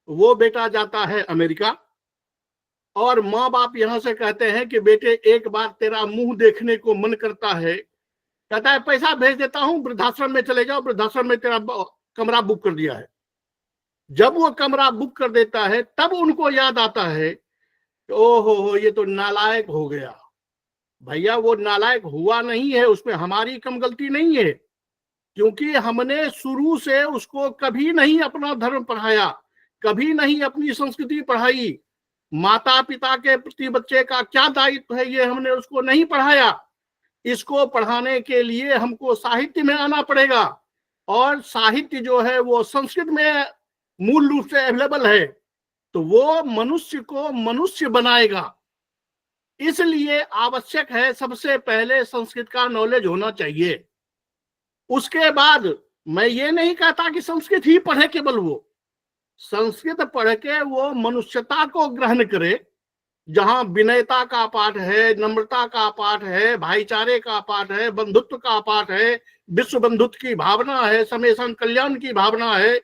S5: वो बेटा जाता है अमेरिका, और माँ बाप यहां से कहते हैं कि बेटे एक बार तेरा मुंह देखने को मन करता है, कहता है पैसा भेज देता हूं, वृद्धाश्रम में चले जाओ, वृद्धाश्रम में तेरा कमरा बुक कर दिया है। जब वो कमरा बुक कर देता है तब उनको याद आता है कि ओहो ये तो नालायक हो गया। भैया वो नालायक हुआ नहीं है, उसमें हमारी कम गलती नहीं है, क्योंकि हमने शुरू से उसको कभी नहीं अपना धर्म पढ़ाया, कभी नहीं अपनी संस्कृति पढ़ाई। माता पिता के प्रति बच्चे का क्या दायित्व है ये हमने उसको नहीं पढ़ाया। इसको पढ़ाने के लिए हमको साहित्य में आना पड़ेगा, और साहित्य जो है वो संस्कृत में मूल रूप से अवेलेबल है, तो वो मनुष्य को मनुष्य बनाएगा। इसलिए आवश्यक है सबसे पहले संस्कृत का नॉलेज होना चाहिए। उसके बाद मैं ये नहीं कहता कि संस्कृत ही पढ़े केवल वो, संस्कृत पढ़ के वो मनुष्यता को ग्रहण करे, जहां विनयता का पाठ है, नम्रता का पाठ है, भाईचारे का पाठ है, बंधुत्व का पाठ है, विश्व बंधुत्व की भावना है, समेसन कल्याण की भावना है,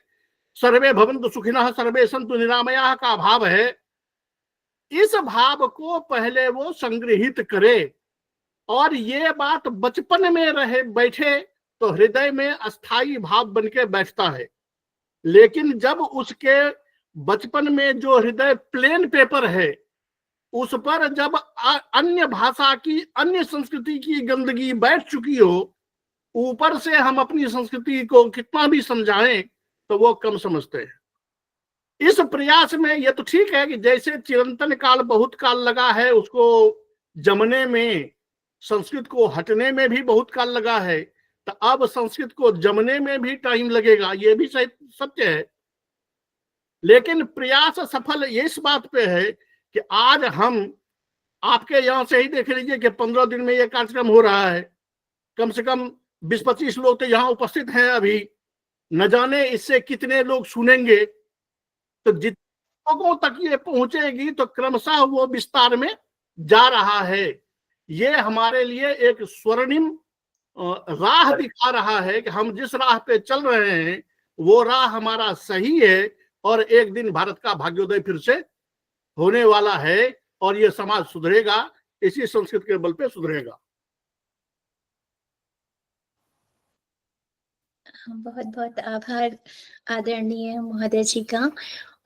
S5: सर्वे भवन्तु सुखिनः सर्वे सन्तु निरामयाः का भाव है। इस भाव को पहले वो संग्रहित करे, और ये बात बचपन में रहे बैठे तो हृदय में अस्थाई भाव बन के बैठता है। लेकिन जब उसके बचपन में जो हृदय प्लेन पेपर है, उस पर जब अन्य भाषा की अन्य संस्कृति की गंदगी बैठ चुकी हो, ऊपर से हम अपनी संस्कृति को कितना भी समझाएं तो वो कम समझते हैं। इस प्रयास में ये तो ठीक है कि जैसे चिरंतन काल बहुत काल लगा है उसको जमने में, संस्कृत को हटने में भी बहुत काल लगा है, तो अब संस्कृत को जमने में भी टाइम लगेगा, ये भी सत्य है। लेकिन प्रयास सफल इस बात पे है कि आज हम आपके यहां से ही देख लीजिए कि 15 दिन में ये कार्यक्रम हो रहा है, कम से कम 20-25 लोग तो यहाँ उपस्थित हैं अभी, न जाने इससे कितने लोग सुनेंगे। तो जितने लोगों तक ये पहुंचेगी तो क्रमशः वो विस्तार में जा रहा है। ये हमारे लिए एक स्वर्णिम राह दिखा रहा है कि हम जिस राह पे चल रहे हैं वो राह हमारा सही है, और एक दिन भारत का भाग्योदय फिर से होने वाला है, और ये समाज सुधरेगा, इसी संस्कृत के बल पे सुधरेगा।
S4: बहुत बहुत आभार आदरणीय महोदय जी का।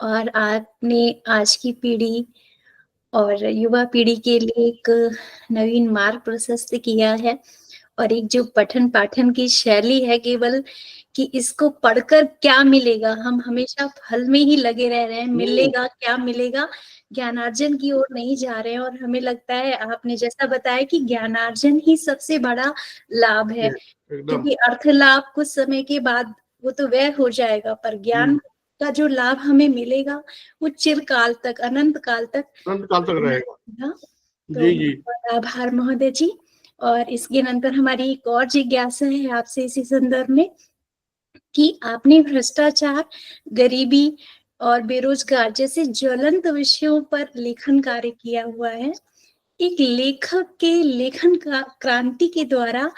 S4: और आपने आज की पीढ़ी और युवा पीढ़ी के लिए एक नवीन मार्ग प्रशस्त किया है, और एक जो पठन पाठन की शैली है केवल कि इसको पढ़कर क्या मिलेगा, हम हमेशा फल में ही लगे रह रहे हैं, मिलेगा क्या मिलेगा, ज्ञानार्जन की ओर नहीं जा रहे हैं। और हमें लगता है आपने जैसा बताया कि ज्ञानार्जन ही सबसे बड़ा लाभ है, क्योंकि अर्थ लाभ कुछ समय के बाद वो तो व्यय हो जाएगा, पर ज्ञान का जो लाभ हमें मिलेगा वो चिरकाल तक, अनंत काल तक
S5: रहेगा।
S4: तो आभार महोदय जी। और इसके नंतर हमारी एक और जिज्ञासा है आपसे इसी संदर्भ में कि आपने भ्रष्टाचार, गरीबी और बेरोजगार जैसे ज्वलंत विषयों पर लेखन कार्य किया हुआ है। एक लेखक के लेखन का क्रांति के द्वारा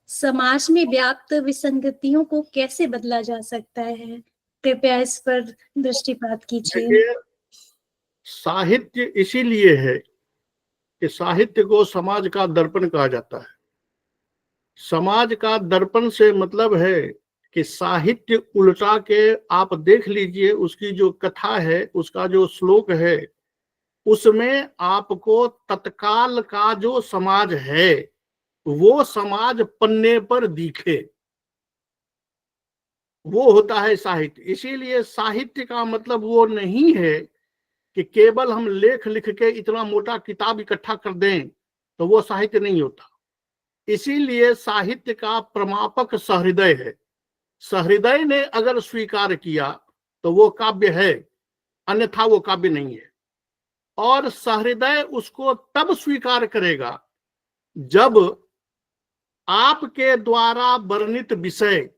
S4: समाज में व्याप्त विसंगतियों को कैसे बदला जा सकता है, कृपया इस पर दृष्टिपात कीजिए।
S5: साहित्य इसीलिए है कि साहित्य को समाज का दर्पण कहा जाता है। समाज का दर्पण से मतलब है कि साहित्य उल्टा के आप देख लीजिए, उसकी जो कथा है, उसका जो श्लोक है, उसमें आपको तत्काल का जो समाज है वो समाज पन्ने पर दिखे, वो होता है साहित्य। इसीलिए साहित्य का मतलब वो नहीं है कि केवल हम लेख लिख के इतना मोटा किताब इकट्ठा कर दें तो वो साहित्य नहीं होता। इसीलिए साहित्य का प्रमापक सहृदय है। सहृदय ने अगर स्वीकार किया तो वो काव्य है, अन्यथा वो काव्य नहीं है। और सहृदय उसको तब स्वीकार करेगा जब आपके द्वारा वर्णित विषय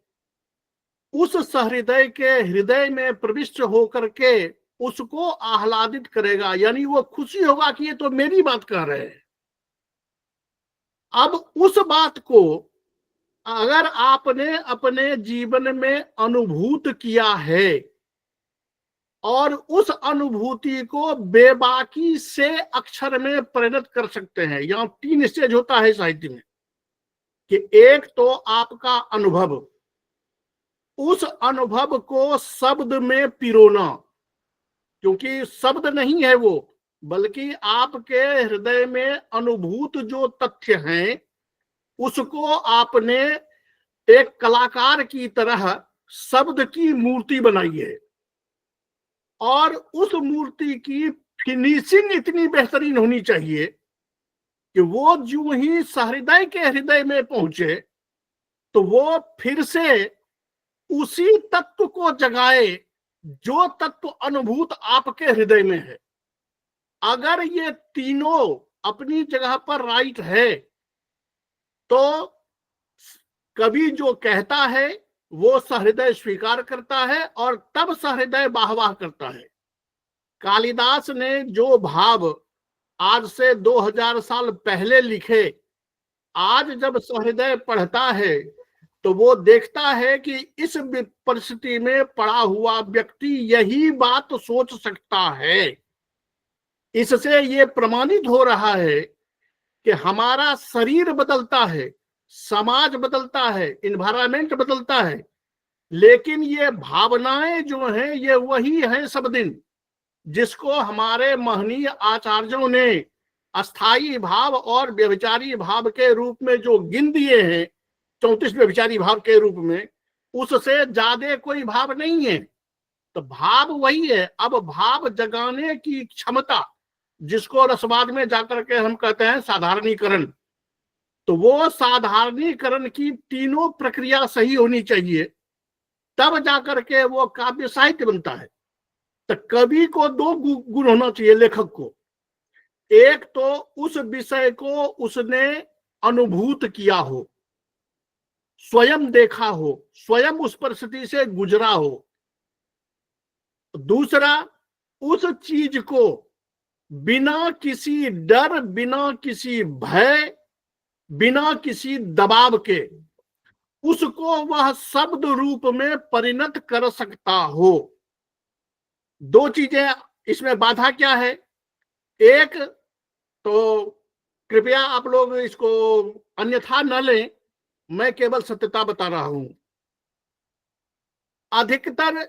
S5: उस सहृदय के हृदय में प्रविष्ट होकर के उसको आह्लादित करेगा, यानी वो खुशी होगा कि ये तो मेरी बात कह रहे हैं। अब उस बात को अगर आपने अपने जीवन में अनुभूत किया है और उस अनुभूति को बेबाकी से अक्षर में परिणत कर सकते हैं। यहाँ 3 स्टेज होता है साहित्य में कि एक तो आपका अनुभव, उस अनुभव को शब्द में पिरोना, क्योंकि शब्द नहीं है वो, बल्कि आपके हृदय में अनुभूत जो तथ्य हैं उसको आपने एक कलाकार की तरह शब्द की मूर्ति बनाई है, और उस मूर्ति की फिनिशिंग इतनी बेहतरीन होनी चाहिए कि वो जो ही सहृदय के हृदय में पहुंचे तो वो फिर से उसी तत्व को जगाए जो तत्व अनुभूत आपके हृदय में है। अगर ये तीनों अपनी जगह पर राइट है तो कवि जो कहता है वो सहृदय स्वीकार करता है और तब सहृदय वाहवाह करता है। कालिदास ने जो भाव आज से 2000 साल पहले लिखे, आज जब सहृदय पढ़ता है तो वो देखता है कि इस परिस्थिति में पड़ा हुआ व्यक्ति यही बात सोच सकता है। इससे ये प्रमाणित हो रहा है कि हमारा शरीर बदलता है, समाज बदलता है, इन्वायरमेंट बदलता है, लेकिन ये भावनाएं जो हैं ये वही हैं सब दिन, जिसको हमारे महनीय आचार्यों ने अस्थाई भाव और व्यभिचारी भाव के रूप में जो गिन दिए हैं 34वें विचारी भाव के रूप में, उससे ज्यादा कोई भाव नहीं है। तो भाव वही है। अब भाव जगाने की क्षमता, जिसको रसवाद में जाकर के हम कहते हैं साधारणीकरण, तो वो साधारणीकरण की तीनों प्रक्रिया सही होनी चाहिए, तब जाकर के वो काव्य साहित्य बनता है। तो कवि को दो गुण होना चाहिए लेखक को। एक तो उस विषय को उसने अनुभूत किया हो, स्वयं देखा हो, स्वयं उस परिस्थिति से गुजरा हो। दूसरा, उस चीज को बिना किसी डर, बिना किसी भय, बिना किसी दबाव के उसको वह शब्द रूप में परिणत कर सकता हो। दो चीजें इसमें बाधा क्या है? एक तो कृपया आप लोग इसको अन्यथा न लें, मैं केवल सत्यता बता रहा हूं। अधिकतर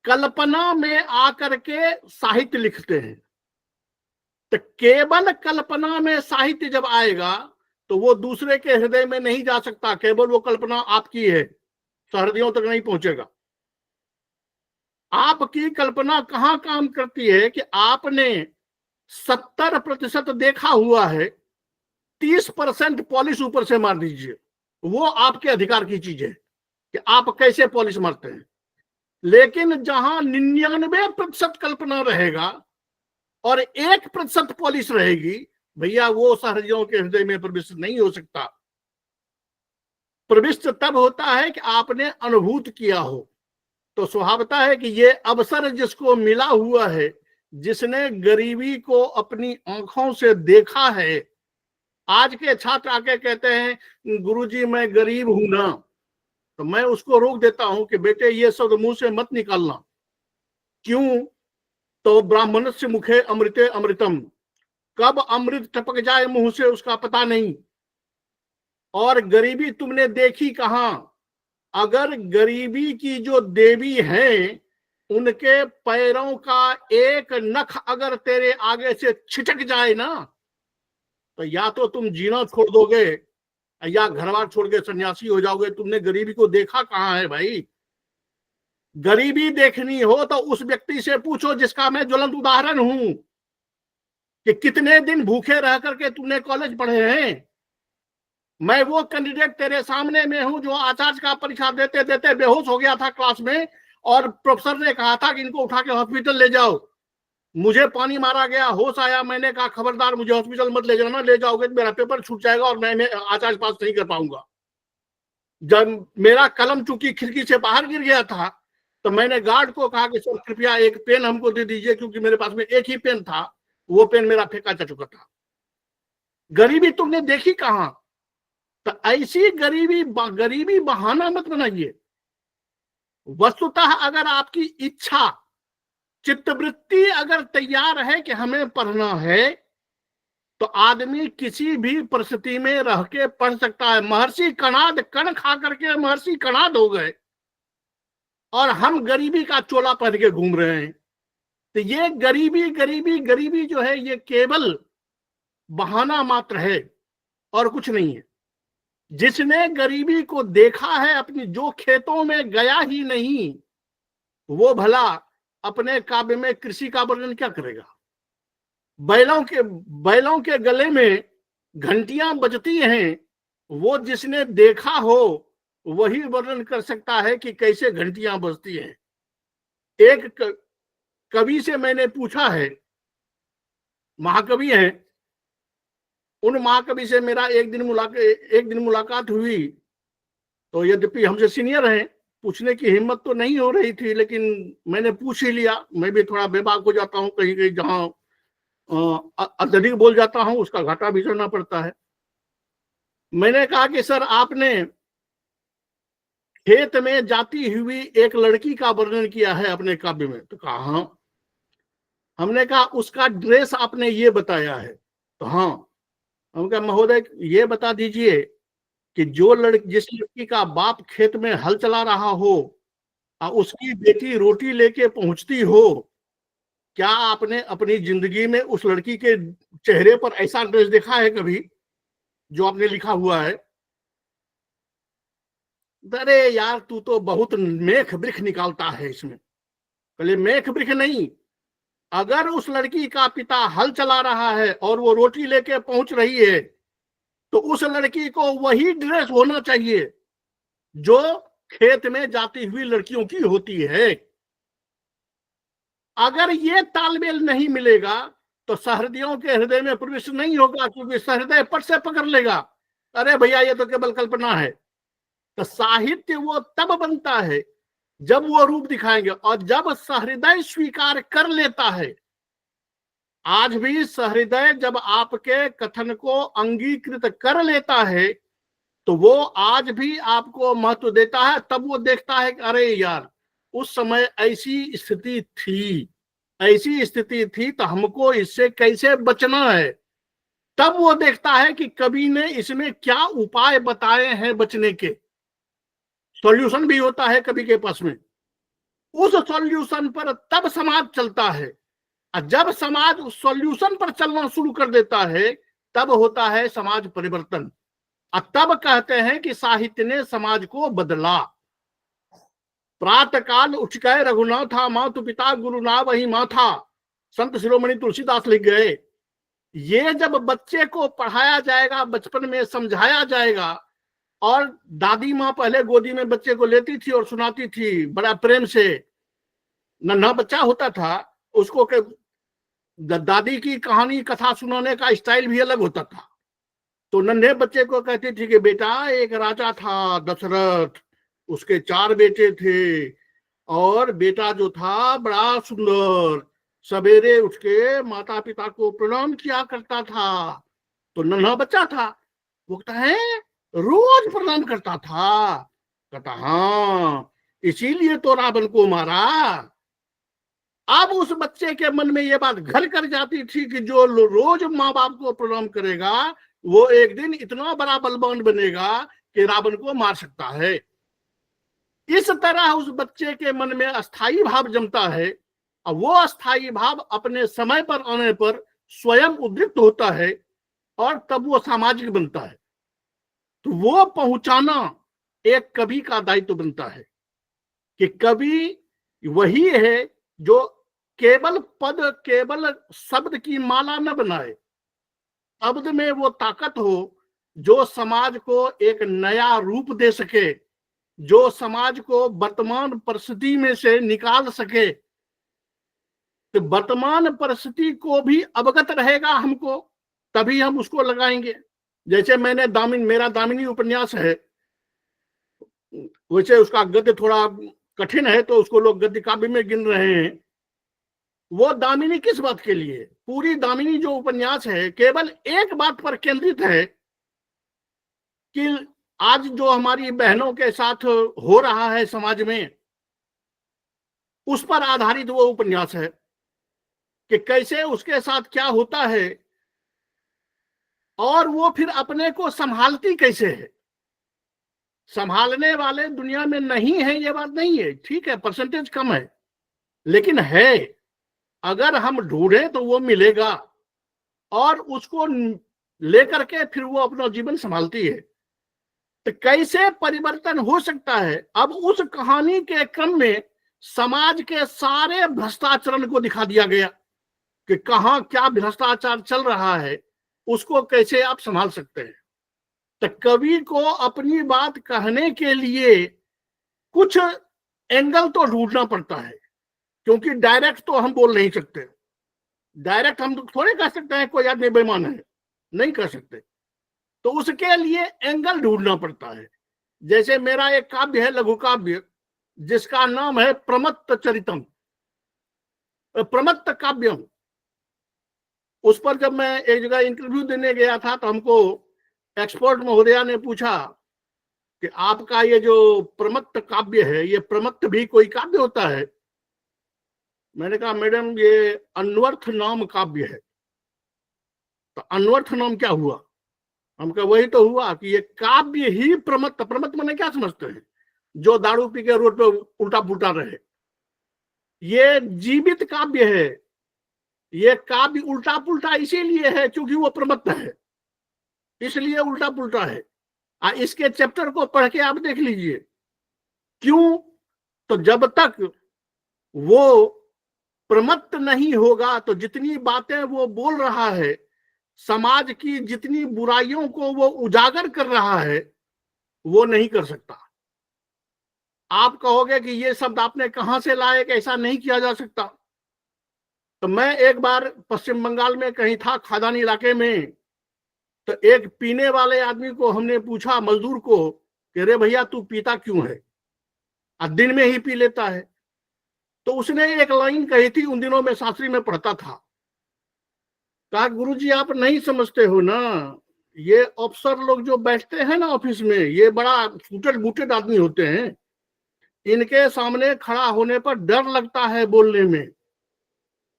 S5: कल्पना में आकर के साहित्य लिखते हैं। तो केवल कल्पना में साहित्य जब आएगा तो वो दूसरे के हृदय में नहीं जा सकता, केवल वो कल्पना आपकी है, हृदयों तक नहीं पहुंचेगा। आपकी कल्पना कहां काम करती है कि आपने 70% देखा हुआ है, 30% पॉलिश ऊपर से मार दीजिए, वो आपके अधिकार की चीज है कि आप कैसे पॉलिश मारते हैं। लेकिन जहां 99% कल्पना रहेगा और 1% पॉलिश रहेगी, भैया वो हृदयों के हृदय में प्रविष्ट नहीं हो सकता। प्रविष्ट तब होता है कि आपने अनुभूत किया हो। तो स्वभावता है कि ये अवसर जिसको मिला हुआ है, जिसने गरीबी को अपनी आंखों से देखा है। आज के छात्र आके कहते हैं गुरुजी मैं गरीब हूं ना, तो मैं उसको रोक देता हूं कि बेटे ये शब्द मुंह से मत निकालना। क्यों? तो ब्राह्मणस्य मुखे अमृते अमृतम, कब अमृत टपक जाए मुंह से उसका पता नहीं। और गरीबी तुमने देखी कहां? अगर गरीबी की जो देवी हैं, उनके पैरों का एक नख अगर तेरे आगे से छिटक जाए ना, तो या तो तुम जीना छोड़ दोगे या घर बार छोड़ के सन्यासी हो जाओगे। तुमने गरीबी को देखा कहां है भाई? गरीबी देखनी हो तो उस व्यक्ति से पूछो जिसका मैं ज्वलंत उदाहरण हूं कि कितने दिन भूखे रह करके तुमने कॉलेज पढ़े हैं। मैं वो कैंडिडेट तेरे सामने में हूं जो आचार्य का परीक्षा देते देते बेहोश हो गया था क्लास में, और प्रोफेसर ने कहा था कि इनको उठा के हॉस्पिटल ले जाओ। मुझे पानी मारा गया, होश आया, मैंने कहा खबरदार मुझे हॉस्पिटल मत ले जाना, ले जाओगे तो मेरा पेपर छूट जाएगा और मैं आचार्य पास नहीं कर पाऊंगा। जब मेरा कलम चूंकि खिड़की से बाहर गिर गया था, तो मैंने गार्ड को कहा कि सर कृपया एक पेन हमको दे दीजिए, क्योंकि मेरे पास में एक ही पेन था, वो पेन मेरा फेंका जा चुका था। गरीबी तुमने देखी कहां? तो ऐसी गरीबी बहाना मत बनाइए। वस्तुतः अगर आपकी इच्छा, चित्तवृत्ति अगर तैयार है कि हमें पढ़ना है, तो आदमी किसी भी परिस्थिति में रह के पढ़ सकता है। महर्षि कणाद कण खा करके महर्षि कणाद हो गए, और हम गरीबी का चोला पहन के घूम रहे हैं। तो ये गरीबी जो है, ये केवल बहाना मात्र है और कुछ नहीं है। जिसने गरीबी को देखा है, अपनी जो खेतों में गया ही नहीं, वो भला अपने काव्य में कृषि का वर्णन क्या करेगा? बैलों के गले में घंटियां बजती हैं, वो जिसने देखा हो वही वर्णन कर सकता है कि कैसे घंटियां बजती हैं। एक कवि से मैंने पूछा है, महाकवि हैं, उन महाकवि से मेरा एक दिन मुलाकात हुई। तो यद्यपि हमसे सीनियर हैं, पूछने की हिम्मत तो नहीं हो रही थी, लेकिन मैंने पूछ ही लिया। मैं भी थोड़ा बेबाक हो जाता हूँ, कहीं कहीं जहां अत्यधिक बोल जाता हूं उसका घाटा भी सहना पड़ता है। मैंने कहा कि सर आपने खेत में जाती हुई एक लड़की का वर्णन किया है अपने काव्य में। तो कहा हाँ। हमने कहा उसका ड्रेस आपने ये बताया है? तो हाँ। हमने कहा महोदय ये बता दीजिए कि जिस लड़की का बाप खेत में हल चला रहा हो और उसकी बेटी रोटी लेके पहुंचती हो, क्या आपने अपनी जिंदगी में उस लड़की के चेहरे पर ऐसा ड्रेस देखा है कभी जो आपने लिखा हुआ है? अरे यार तू तो बहुत मेख वृख निकालता है इसमें। पहले मेख वृख नहीं, अगर उस लड़की का पिता हल चला रहा है और वो रोटी लेके पहुंच रही है तो उस लड़की को वही ड्रेस होना चाहिए जो खेत में जाती हुई लड़कियों की होती है। अगर ये तालमेल नहीं मिलेगा तो सहृदयों के हृदय में प्रवेश नहीं होगा, क्योंकि सहृदय पट से पकड़ लेगा, अरे भैया ये तो केवल कल्पना है। तो साहित्य वो तब बनता है जब वो रूप दिखाएंगे, और जब सहृदय स्वीकार कर लेता है, आज भी सहृदय जब आपके कथन को अंगीकृत कर लेता है तो वो आज भी आपको महत्व देता है। तब वो देखता है कि अरे यार उस समय ऐसी स्थिति थी तो हमको इससे कैसे बचना है। तब वो देखता है कि कवि ने इसमें क्या उपाय बताए हैं बचने के। सॉल्यूशन भी होता है कवि के पास में। उस सॉल्यूशन पर तब समाज चलता है, और जब समाज उस सॉल्यूशन पर चलना शुरू कर देता है तब होता है समाज परिवर्तन। और तब कहते हैं कि साहित्य ने समाज को बदला। प्रातः काल उठके रघुनाथा, मातु पिता गुरु ना वही माथा, संत शिरोमणि तुलसीदास लिख गए। ये जब बच्चे को पढ़ाया जाएगा, बचपन में समझाया जाएगा, और दादी माँ पहले गोदी में बच्चे को लेती थी और सुनाती थी बड़ा प्रेम से। नन्हा बच्चा होता था, उसको के दादी की कहानी कथा सुनाने का स्टाइल भी अलग होता था। तो नन्हे बच्चे को कहती थी कि बेटा एक राजा था दशरथ, उसके 4 बेटे थे, और बेटा जो था बड़ा सुंदर, सवेरे उठ के माता पिता को प्रणाम किया करता था। तो नन्हा बच्चा था, वो कहता है रोज प्रणाम करता था। कहता हाँ, इसीलिए तो रावण को मारा। अब उस बच्चे के मन में ये बात घर कर जाती थी कि जो रोज माँ बाप को प्रणाम करेगा वो एक दिन इतना बड़ा बलवान बनेगा कि रावण को मार सकता है। इस तरह उस बच्चे के मन में अस्थाई भाव जमता है, और वो अस्थाई भाव अपने समय पर आने पर स्वयं उद्रिक्त होता है, और तब वो सामाजिक बनता है। तो वो पहुंचाना एक कवि का दायित्व बनता है कि कवि वही है जो केवल पद, केवल शब्द की माला न बनाए, शब्द में वो ताकत हो जो समाज को एक नया रूप दे सके, जो समाज को वर्तमान परिस्थिति में से निकाल सके। तो वर्तमान परिस्थिति को भी अवगत रहेगा हमको, तभी हम उसको लगाएंगे। जैसे मैंने मेरा दामिनी उपन्यास है, वैसे उसका गद्य थोड़ा कठिन है तो उसको लोग गद्य काव्य में गिन रहे हैं। वो दामिनी किस बात के लिए? पूरी दामिनी जो उपन्यास है केवल एक बात पर केंद्रित है कि आज जो हमारी बहनों के साथ हो रहा है समाज में, उस पर आधारित वो उपन्यास है कि कैसे उसके साथ क्या होता है और वो फिर अपने को संभालती कैसे है। संभालने वाले दुनिया में नहीं है ये बात नहीं है, ठीक है, परसेंटेज कम है, लेकिन है। अगर हम ढूंढें तो वो मिलेगा, और उसको लेकर के फिर वो अपना जीवन संभालती है। तो कैसे परिवर्तन हो सकता है? अब उस कहानी के क्रम में समाज के सारे भ्रष्टाचरण को दिखा दिया गया कि कहाँ क्या भ्रष्टाचार चल रहा है, उसको कैसे आप संभाल सकते हैं। तो कवि को अपनी बात कहने के लिए कुछ एंगल तो ढूंढना पड़ता है, क्योंकि डायरेक्ट तो हम बोल नहीं सकते। डायरेक्ट हम थोड़े कह सकते हैं कोई आदमी बेईमान है, नहीं कह सकते। तो उसके लिए एंगल ढूंढना पड़ता है। जैसे मेरा एक काव्य है, लघु काव्य, जिसका नाम है प्रमत्त चरितम, प्रमत्त काव्यम। उस पर जब मैं एक जगह इंटरव्यू देने गया था तो हमको एक्सपर्ट महोदया ने पूछा कि आपका ये जो प्रमत्त काव्य है, ये प्रमत्त भी कोई काव्य होता है? मैंने कहा मैडम ये अन्वर्थ नाम काव्य है। तो अन्वर्थ नाम क्या हुआ? हम कहा वही तो हुआ कि ये काव्य ही प्रमत्त। प्रमत्त मैंने क्या समझते हैं? जो दारू पी के रोड पे उल्टा पुल्टा रहे। ये जीवित काव्य है। ये काव्य उल्टा पुल्टा इसीलिए है क्योंकि वो प्रमत्त है, इसलिए उल्टा पुल्टा है। इसके चैप्टर को पढ़ के आप देख लीजिए, क्यों? तो जब तक वो प्रमत्त नहीं होगा तो जितनी बातें वो बोल रहा है, समाज की जितनी बुराइयों को वो उजागर कर रहा है, वो नहीं कर सकता। आप कहोगे कि ये शब्द आपने कहां से लाए, कि ऐसा नहीं किया जा सकता। तो मैं एक बार पश्चिम बंगाल में कहीं था, खादानी इलाके में, तो एक पीने वाले आदमी को हमने पूछा, मजदूर को, कि अरे भैया तू पीता क्यों है, आज दिन में ही पी लेता है। तो उसने एक लाइन कही थी, उन दिनों में शास्त्री में पढ़ता था। कहा, गुरुजी आप नहीं समझते हो ना, ये अफसर लोग जो बैठते हैं ना ऑफिस में, ये बड़ा सूटेड बूटेड आदमी होते हैं, इनके सामने खड़ा होने पर डर लगता है बोलने में।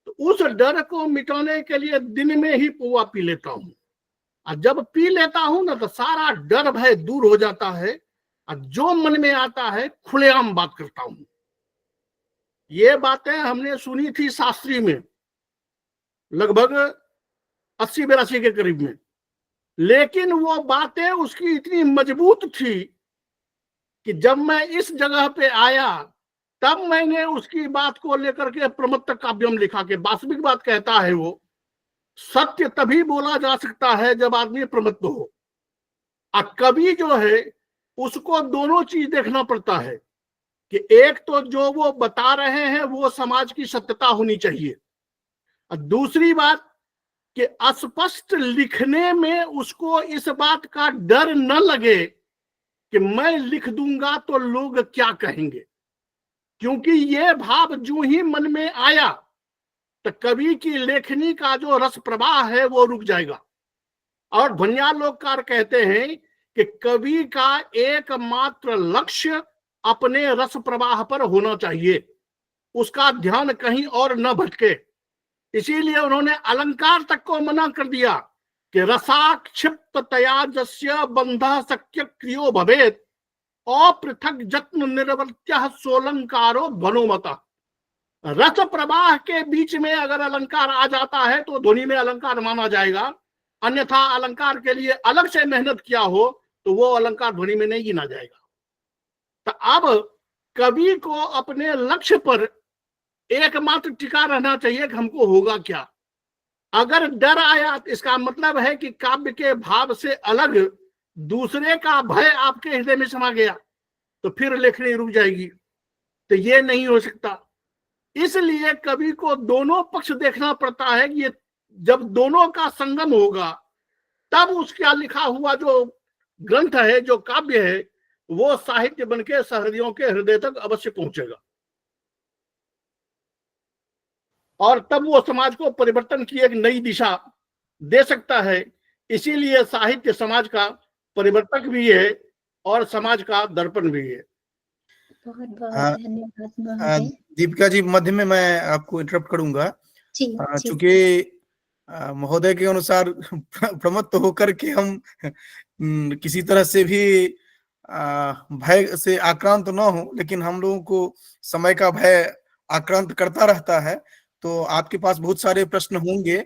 S5: तो उस डर को मिटाने के लिए दिन में ही पौवा पी लेता हूं, और जब पी लेता हूं ना तो सारा डर भय दूर हो जाता है, और जो मन में आता है खुलेआम बात करता हूं। ये बातें हमने सुनी थी शास्त्री में, लगभग 80-82 के करीब में, लेकिन वो बातें उसकी इतनी मजबूत थी कि जब मैं इस जगह पे आया तब मैंने उसकी बात को लेकर के प्रमत्त काव्यम लिखा। के वास्तविक बात कहता है वो, सत्य तभी बोला जा सकता है जब आदमी प्रमत्त हो। और कवि जो है उसको दोनों चीज देखना पड़ता है, कि एक तो जो वो बता रहे हैं वो समाज की सत्यता होनी चाहिए, और दूसरी बात कि स्पष्ट लिखने में उसको इस बात का डर न लगे कि मैं लिख दूंगा तो लोग क्या कहेंगे। क्योंकि ये भाव जो ही मन में आया तो कवि की लेखनी का जो रस प्रवाह है वो रुक जाएगा। और भनिया लोककार कहते हैं कि कवि का एकमात्र लक्ष्य अपने रस प्रवाह पर होना चाहिए, उसका ध्यान कहीं और न भटके। इसीलिए उन्होंने अलंकार तक को मना कर दिया कि रसाक्षिप्त तया जस्य बंधा शक्य क्रियो भवेत अपृथक जत्न निर्वर्त्य सोलंकारो बनोमता। रस प्रवाह के बीच में अगर अलंकार आ जाता है तो ध्वनि में अलंकार माना जाएगा, अन्यथा अलंकार के लिए अलग से मेहनत किया हो तो वो अलंकार ध्वनि में नहीं गिना जाएगा। तो अब कवि को अपने लक्ष्य पर एकमात्र टिका रहना चाहिए कि हमको होगा क्या। अगर डर आया तो इसका मतलब है कि काव्य के भाव से अलग दूसरे का भय आपके हृदय में समा गया, तो फिर लेखनी रुक जाएगी। तो ये नहीं हो सकता। इसलिए कवि को दोनों पक्ष देखना पड़ता है कि ये जब दोनों का संगम होगा तब उसका लिखा हुआ जो ग्रंथ है, जो काव्य है, वो साहित्य बनके सहृदयों के हृदय तक अवश्य पहुंचेगा, और तब वो समाज को परिवर्तन की एक नई दिशा दे सकता है। इसीलिए साहित्य समाज का परिवर्तक भी है और समाज का दर्पण भी है।
S4: बहुत बहुत धन्यवाद महोदय।
S2: दीपिका जी, मध्य में मैं आपको इंटरप्ट करूंगा।
S4: जी,
S2: चूंकि महोदय के अनुसार प्रमत्त होकर के हम किसी तरह से भी भय से आक्रांत न हो, लेकिन हम लोगों को समय का भय आक्रांत करता रहता है। तो आपके पास बहुत सारे प्रश्न होंगे,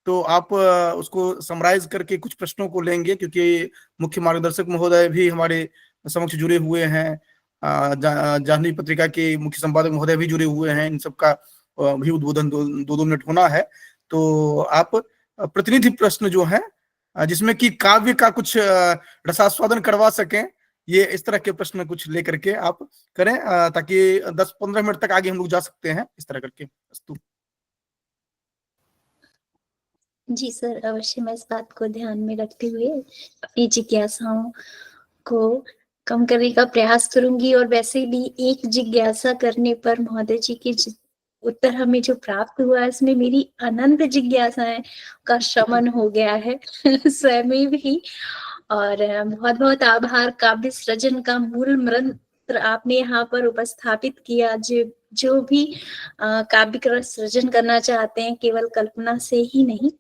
S2: तो आप उसको समराइज करके कुछ प्रश्नों को लेंगे, क्योंकि मुख्य मार्गदर्शक महोदय भी हमारे समक्ष जुड़े हुए हैं, जाह्नवी पत्रिका के मुख्य संपादक महोदय भी जुड़े हुए हैं, इन सबका भी उद्बोधन 2 मिनट होना है। तो आप प्रतिनिधि प्रश्न जो है जिसमें कि काव्य का कुछ रसास्वादन करवा सकें, ये इस तरह के प्रश्न कुछ लेकर के आप करें, ताकि 10-15 मिनट तक आगे हम लोग जा सकते हैं, इस तरह करके।
S4: जी सर, अवश्य मैं इस बात को ध्यान में रखते हुए अपनी जिज्ञासाओं को कम करने का प्रयास करूंगी। और वैसे भी एक जिज्ञासा करने पर महोदय जी की उत्तर हमें जो प्राप्त हुआ, इसमें मेरी अनंत जिज्ञासाएं का शमन हो गया है स्वयं भी। और बहुत बहुत आभार। काव्य सृजन का मूल मंत्र आपने यहाँ पर उपस्थापित किया। जो भी काव्य का सृजन करना चाहते हैं, केवल कल्पना से ही नहीं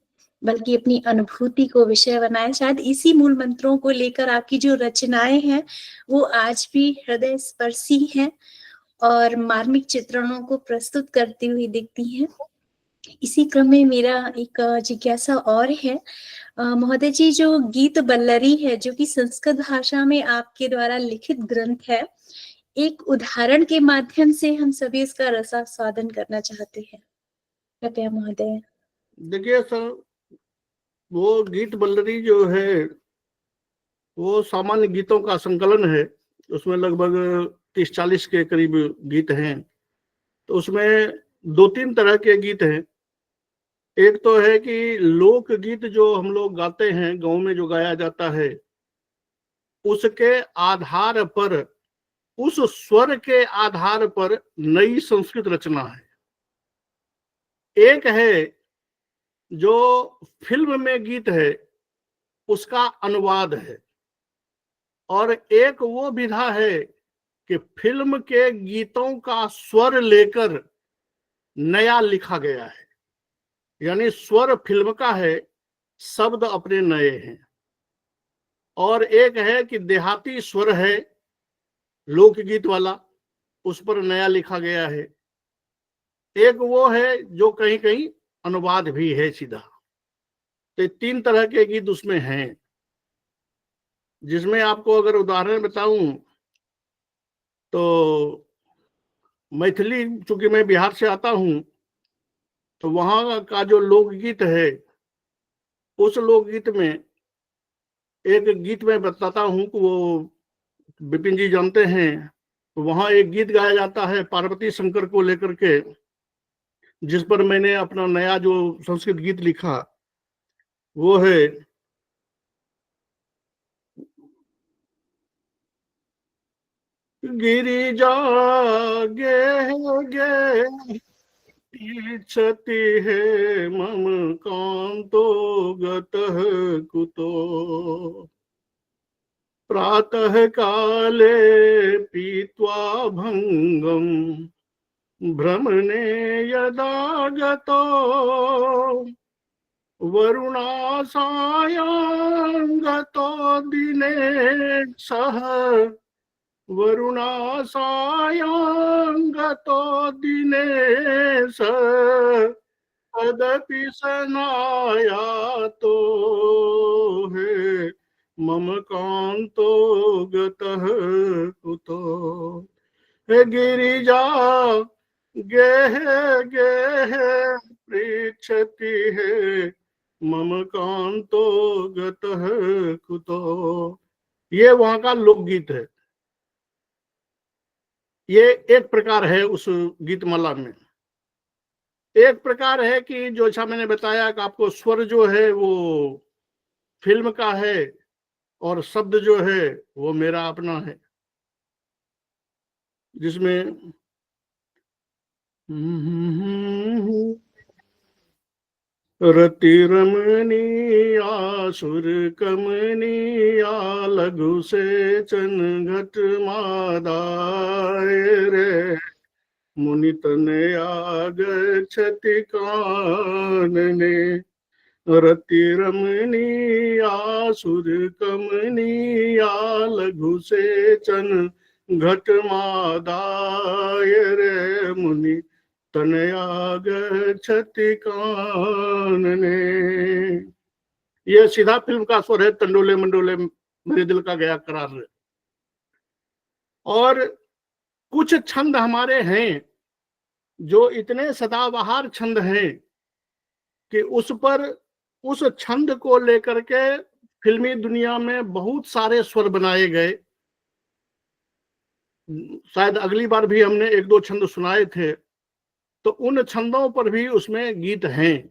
S4: बल्कि अपनी अनुभूति को विषय बनाए। शायद इसी मूल मंत्रों को लेकर आपकी जो रचनाएं हैं वो आज भी हृदय स्पर्शी हैं और मार्मिक चित्रणों को प्रस्तुत करती हुई दिखती हैं। इसी क्रम में मेरा एक जिज्ञासा और है महोदय जी, जो गीत बल्लरी है, जो कि संस्कृत भाषा में आपके द्वारा लिखित ग्रंथ है, एक उदाहरण के माध्यम से हम सभी इसका रसास्वादन करना चाहते हैं। कृपया महोदय।
S5: देखिए सर, वो गीत बल्लरी जो है वो सामान्य गीतों का संकलन है। उसमें लगभग 30-40 के करीब गीत हैं। तो उसमें 2-3 तरह के गीत हैं। एक तो है कि लोकगीत जो हम लोग गाते हैं, गांव में जो गाया जाता है, उसके आधार पर, उस स्वर के आधार पर नई संस्कृत रचना है। एक है जो फिल्म में गीत है, उसका अनुवाद है। और एक वो विधा है कि फिल्म के गीतों का स्वर लेकर नया लिखा गया है। यानी स्वर फिल्म का है, शब्द अपने नए हैं। और एक है कि देहाती स्वर है लोकगीत वाला, उस पर नया लिखा गया है। एक वो है जो कहीं कहीं अनुवाद भी है सीधा। तो 3 तरह के गीत उसमें हैं, जिसमें आपको अगर उदाहरण बताऊं तो मैथिली, चूंकि मैं बिहार से आता हूं, तो वहां का जो लोकगीत है, उस लोकगीत में एक गीत मैं बताता हूं कि वो विपिन जी जानते हैं। वहां एक गीत गाया जाता है पार्वती शंकर को लेकर के, जिस पर मैंने अपना नया जो संस्कृत गीत लिखा वो है गिरिजा गे गे इच्छति है मम कांतो गतः कुतो प्रातः काले पीत्वा भंगम भ्रमणे यदा गतो वरुणासायां गतो दिने सह वरुणासायां गतो दिने सह तदपि सनायातो है मम कांतो गतः कुतो। हे गिरिजा गेह गेह पृच्छति है मम कांतो गतः कुतो। ये वहां का लोकगीत है। ये एक प्रकार है उस गीतमाला में। एक प्रकार है कि जो अच्छा मैंने बताया कि आपको स्वर जो है वो फिल्म का है और शब्द जो है वो मेरा अपना है, जिसमें रति रमणीया सुर कमनीया लघु से चन घट मादाय रे मुनि तनया गच्छति कानने। रति रमणीया सुर कमनीया लघु से चन घट मादाय रे मुनि तनया गच्छति कानने। यह सीधा फिल्म का स्वर है, टंडोले मंडोले मेरे दिल का गया करार रे। और कुछ छंद हमारे हैं जो इतने सदाबहार छंद हैं कि उस पर, उस छंद को लेकर के फिल्मी दुनिया में बहुत सारे स्वर बनाए गए। शायद अगली बार भी हमने 1-2 छंद सुनाए थे, तो उन छंदों पर भी उसमें गीत हैं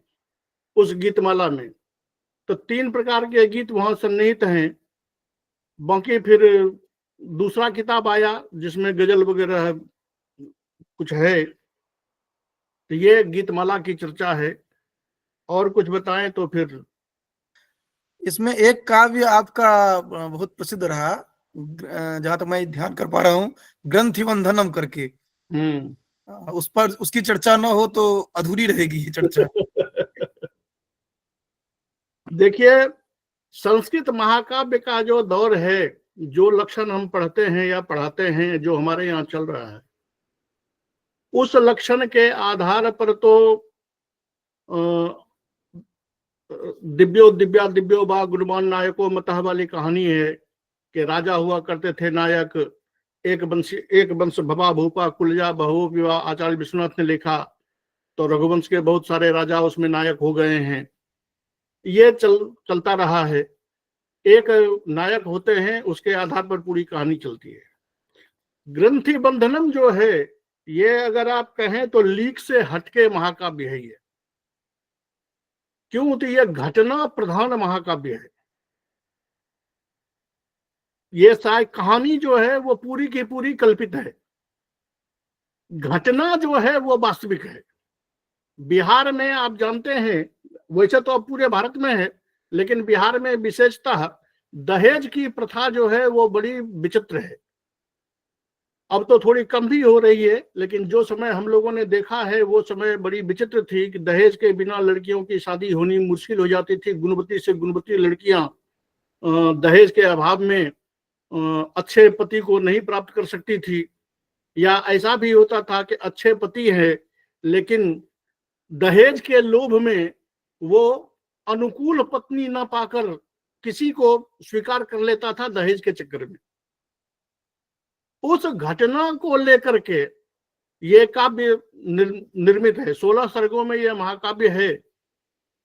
S5: उस गीतमाला में। तो 3 प्रकार के गीत वहां सन्निहित हैं। बाकी फिर दूसरा किताब आया जिसमें गजल वगैरह कुछ है। तो ये गीतमाला की चर्चा है। और कुछ बताएं तो फिर।
S2: इसमें एक काव्य आपका बहुत प्रसिद्ध रहा, जहां तक मैं ध्यान कर पा रहा हूँ, ग्रंथि बंधनम करके। उस पर उसकी चर्चा न हो तो अधूरी रहेगी ये चर्चा।
S5: देखिए, संस्कृत महाकाव्य का जो दौर है, जो लक्षण हम पढ़ते हैं या पढ़ाते हैं, जो हमारे यहाँ चल रहा है, उस लक्षण के आधार पर तो दिव्यो दिव्या दिव्यो बा गुणवान नायको मतः वाली कहानी है कि राजा हुआ करते थे नायक, एक वंश भवा भूपा कुलजा बहु विवाह आचार्य विश्वनाथ ने लिखा। तो रघुवंश के बहुत सारे राजा उसमें नायक हो गए हैं। ये चलता रहा है। एक नायक होते हैं, उसके आधार पर पूरी कहानी चलती है। ग्रंथि बंधनम जो है, ये अगर आप कहें तो लीक से हटके महाकाव्य है ये। क्यों? तो ये घटना प्रधान महाकाव्य है। ये शायद कहानी जो है वो पूरी की पूरी कल्पित है, घटना जो है वो वास्तविक है। बिहार में आप जानते हैं, वैसे तो अब पूरे भारत में है, लेकिन बिहार में विशेषतः दहेज की प्रथा जो है वो बड़ी विचित्र है। अब तो थोड़ी कम भी हो रही है, लेकिन जो समय हम लोगों ने देखा है वो समय बड़ी विचित्र थी कि दहेज के बिना लड़कियों की शादी होनी मुश्किल हो जाती थी। गुणवती से गुणवती लड़कियां दहेज के अभाव में अच्छे पति को नहीं प्राप्त कर सकती थी, या ऐसा भी होता था कि अच्छे पति हैं लेकिन दहेज के लोभ में वो अनुकूल पत्नी ना पाकर किसी को स्वीकार कर लेता था दहेज के चक्कर में। उस घटना को लेकर के ये काव्य निर्मित है। 16 सर्गों में यह महाकाव्य है,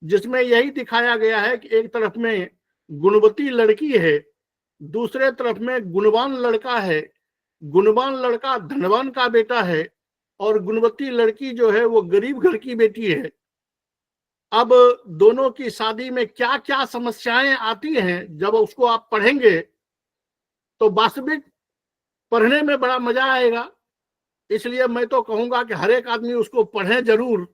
S5: जिसमें यही दिखाया गया है कि एक तरफ में गुणवती लड़की है, दूसरे तरफ में गुणवान लड़का है। गुणवान लड़का धनवान का बेटा है और गुणवती लड़की जो है वो गरीब घर की बेटी है। अब दोनों की शादी में क्या क्या समस्याएं आती हैं, जब उसको आप पढ़ेंगे तो वास्तविक पढ़ने में बड़ा मजा आएगा। इसलिए मैं तो कहूंगा कि हर एक आदमी उसको पढ़े जरूर,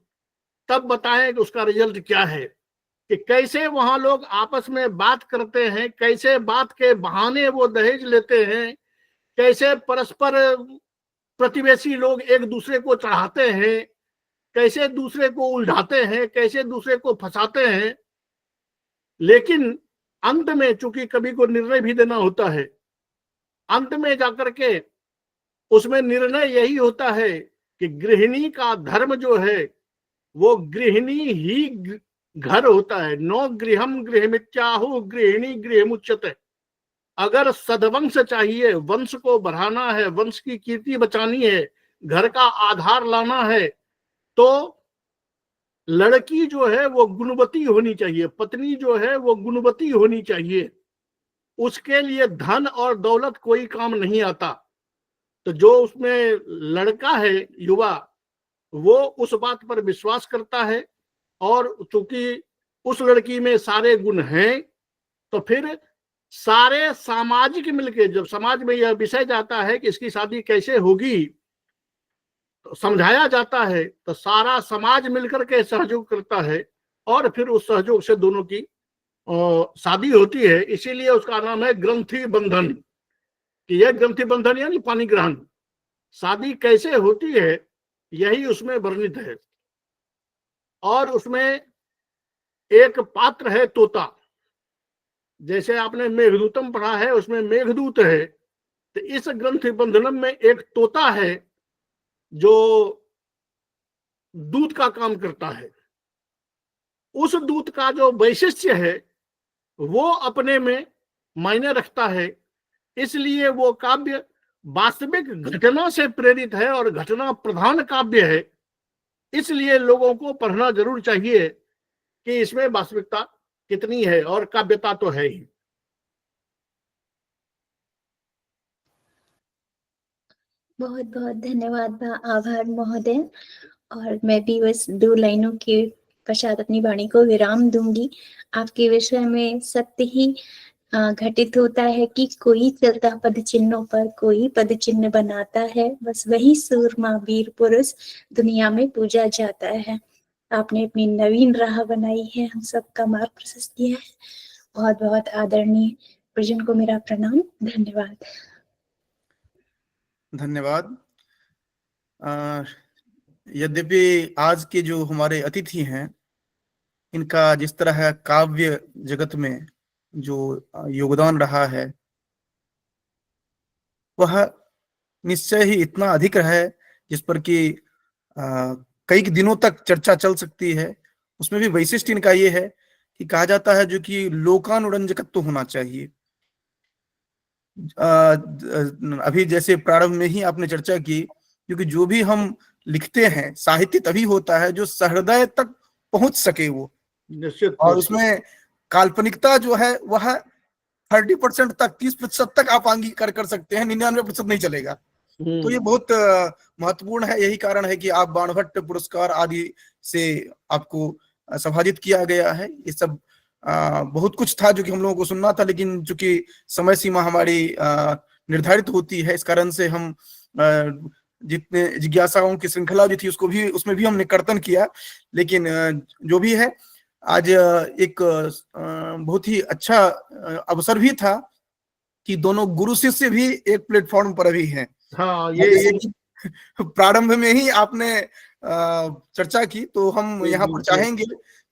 S5: तब बताएं कि उसका रिजल्ट क्या है, कि कैसे वहां लोग आपस में बात करते हैं, कैसे बात के बहाने वो दहेज लेते हैं, कैसे परस्पर प्रतिवेशी लोग एक दूसरे को चढ़ाते हैं, कैसे दूसरे को उलझाते हैं, कैसे दूसरे को फंसाते हैं। लेकिन अंत में चूंकि कभी को निर्णय भी देना होता है, अंत में जाकर के उसमें निर्णय यही होता है कि गृहिणी का धर्म जो है वो गृहिणी ही घर होता है। नो गृहम गृहमित्याहु गृहिणी गृहमुच्यते। अगर सदवंश चाहिए, वंश को बढ़ाना है, वंश की कीर्ति बचानी है, घर का आधार लाना है, तो लड़की जो है वो गुणवती होनी चाहिए, पत्नी जो है वो गुणवती होनी चाहिए। उसके लिए धन और दौलत कोई काम नहीं आता। तो जो उसमें लड़का है, युवा, वो उस बात पर विश्वास करता है, और चूंकि उस लड़की में सारे गुण हैं, तो फिर सारे सामाजिक मिलके, जब समाज में यह विषय जाता है कि इसकी शादी कैसे होगी, तो समझाया जाता है, तो सारा समाज मिलकर के सहयोग करता है, और फिर उस सहयोग से दोनों की शादी होती है। इसीलिए उसका नाम है ग्रंथि बंधन, कि यह ग्रंथि बंधन यानी पानी ग्रहण। शादी कैसे होती है यही उसमें वर्णित है। और उसमें एक पात्र है तोता। जैसे आपने मेघदूतम पढ़ा है, उसमें मेघदूत है, तो इस ग्रंथि बंधनम में एक तोता है जो दूत का काम करता है। उस दूत का जो वैशिष्ट्य है वो अपने में मायने रखता है। इसलिए वो काव्य वास्तविक घटना से प्रेरित है और घटना प्रधान काव्य है। इसलिए लोगों को पढ़ना जरूर चाहिए कि इसमें वास्तविकता कितनी है, और काव्यता तो है ही।
S4: बहुत बहुत धन्यवाद, आभार महोदय। और मैं भी बस 2 लाइनों के पश्चात अपनी वाणी को विराम दूंगी। आपके विषय में सत्य ही घटित होता है कि कोई चलता पद चिन्हों पर कोई पद चिन्ह बनाता है, बस वही सूरमा वीर पुरुष दुनिया में पूजा जाता है। आपने अपनी नवीन राह बनाई है, हम सबका मार्ग प्रशस्त किया है। बहुत बहुत आदरणीय प्रजन को मेरा प्रणाम, धन्यवाद।
S2: धन्यवाद। यद्यपि आज के जो हमारे अतिथि हैं, इनका जिस तरह काव्य जगत में जो योगदान रहा है वह निश्चय ही इतना अधिक है जिस पर कि कई दिनों तक चर्चा चल सकती है। उसमें भी वैशिष्ट इनका ये है कि कहा जाता है जो कि लोकानुरंजकत्व होना चाहिए। अभी जैसे प्रारंभ में ही आपने चर्चा की, क्योंकि जो भी हम लिखते हैं साहित्य तभी होता है जो सहृदय तक पहुंच सके वो,
S5: निश्चित
S2: और
S5: निश्चित।
S2: उसमें काल्पनिकता जो है वह 30% तक, 30% तक आप अंगीकार कर सकते हैं, 99% नहीं चलेगा। तो ये बहुत महत्वपूर्ण है। यही कारण है कि आप बाणभट्ट पुरस्कार आदि से आपको संभाजित किया गया है। ये सब बहुत कुछ था जो कि हम लोगों को सुनना था, लेकिन चूंकि समय सीमा हमारी निर्धारित होती है, इस कारण से हम जितने जिज्ञासाओं की श्रृंखला जो थी उसमें भी हमने कर्तन किया। लेकिन जो भी है, आज एक बहुत ही अच्छा अवसर भी था कि दोनों गुरु शिष्य भी एक प्लेटफॉर्म पर अभी हैं।
S5: हाँ,
S2: ये प्रारंभ में ही आपने चर्चा की, तो हम यहाँ पर चाहेंगे